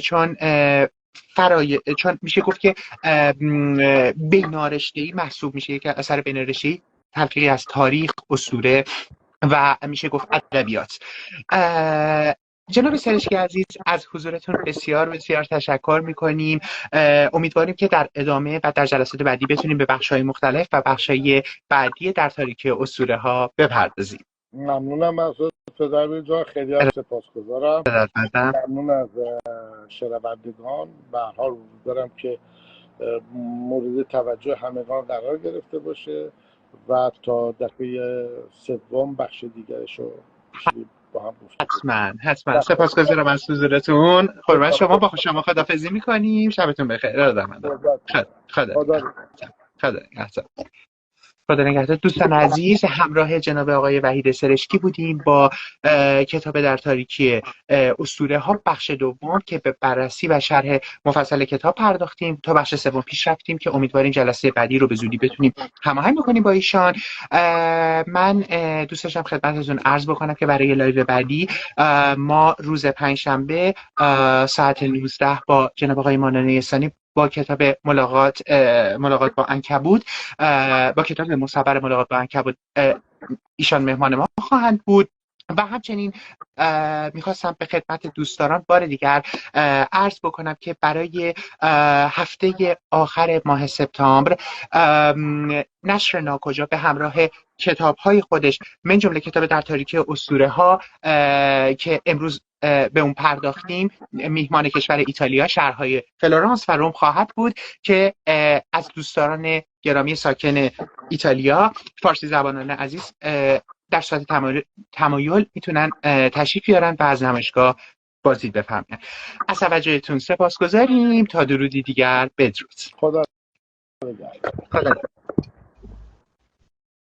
چون چون میشه گفت که بینارشته‌ای محسوب میشه، یک اثر بینارشته‌ای تلفیقی از تاریخ، اسطوره و میشه گفت ادبیات. جناب سرشکی عزیز، از حضورتون بسیار بسیار تشکر میکنیم. امیدواریم که در ادامه و در جلسات بعدی بتونیم به بخش‌های مختلف و بخش‌های بعدی در تاریکی اسطوره ها بپردازیم. ممنونم از پدر جان، خیلی هم سپاسگزارم. ممنون از شنوندگان. به هر حال دارم که مورد توجه همگان قرار گرفته باشه و تا دفعه سوم بخش دیگرش رو با هم گفتیم. حتما سپاسگزارم از حضورتون. قربان شما، با شما خداحافظی میکنیم. شبتون بخیر. خدا نگهدار. دوستان عزیز، همراه جناب آقای وحید سرشکی بودیم با کتاب در تاریکی اسطوره ها بخش دوم که به بررسی و شرح مفصل کتاب پرداختیم. تا بخش سوم پیش رفتیم که امیدواریم جلسه بعدی رو به زودی بتونیم هماهنگ بکنیم با ایشان. من دوست داشتم خدمتتون عرض بکنم که برای لایو بعدی ما روز پنجشنبه ساعت 19 با جناب آقای ماننه ثانی با کتاب ملاقات با عنکبوت، با کتاب مصور ملاقات با عنکبوت ایشان مهمان ما خواهند بود. و همچنین میخواستم به خدمت دوستداران بار دیگر عرض بکنم که برای هفته آخر ماه سپتامبر نشر ناکجا به همراه کتاب‌های خودش من جمله کتاب در تاریکی اسطوره ها که امروز به اون پرداختیم، میهمان کشور ایتالیا، شهرهای فلورانس و روم خواهد بود که از دوستداران گرامی ساکن ایتالیا، فارسی زبانان عزیز، در صورت تمایل میتونن تشریف بیارن و از نمایشگاه بازدید بفرمایند. از توجهتون سپاسگزاریم. تا درودی دیگر، بدرود. خدا نگهدار.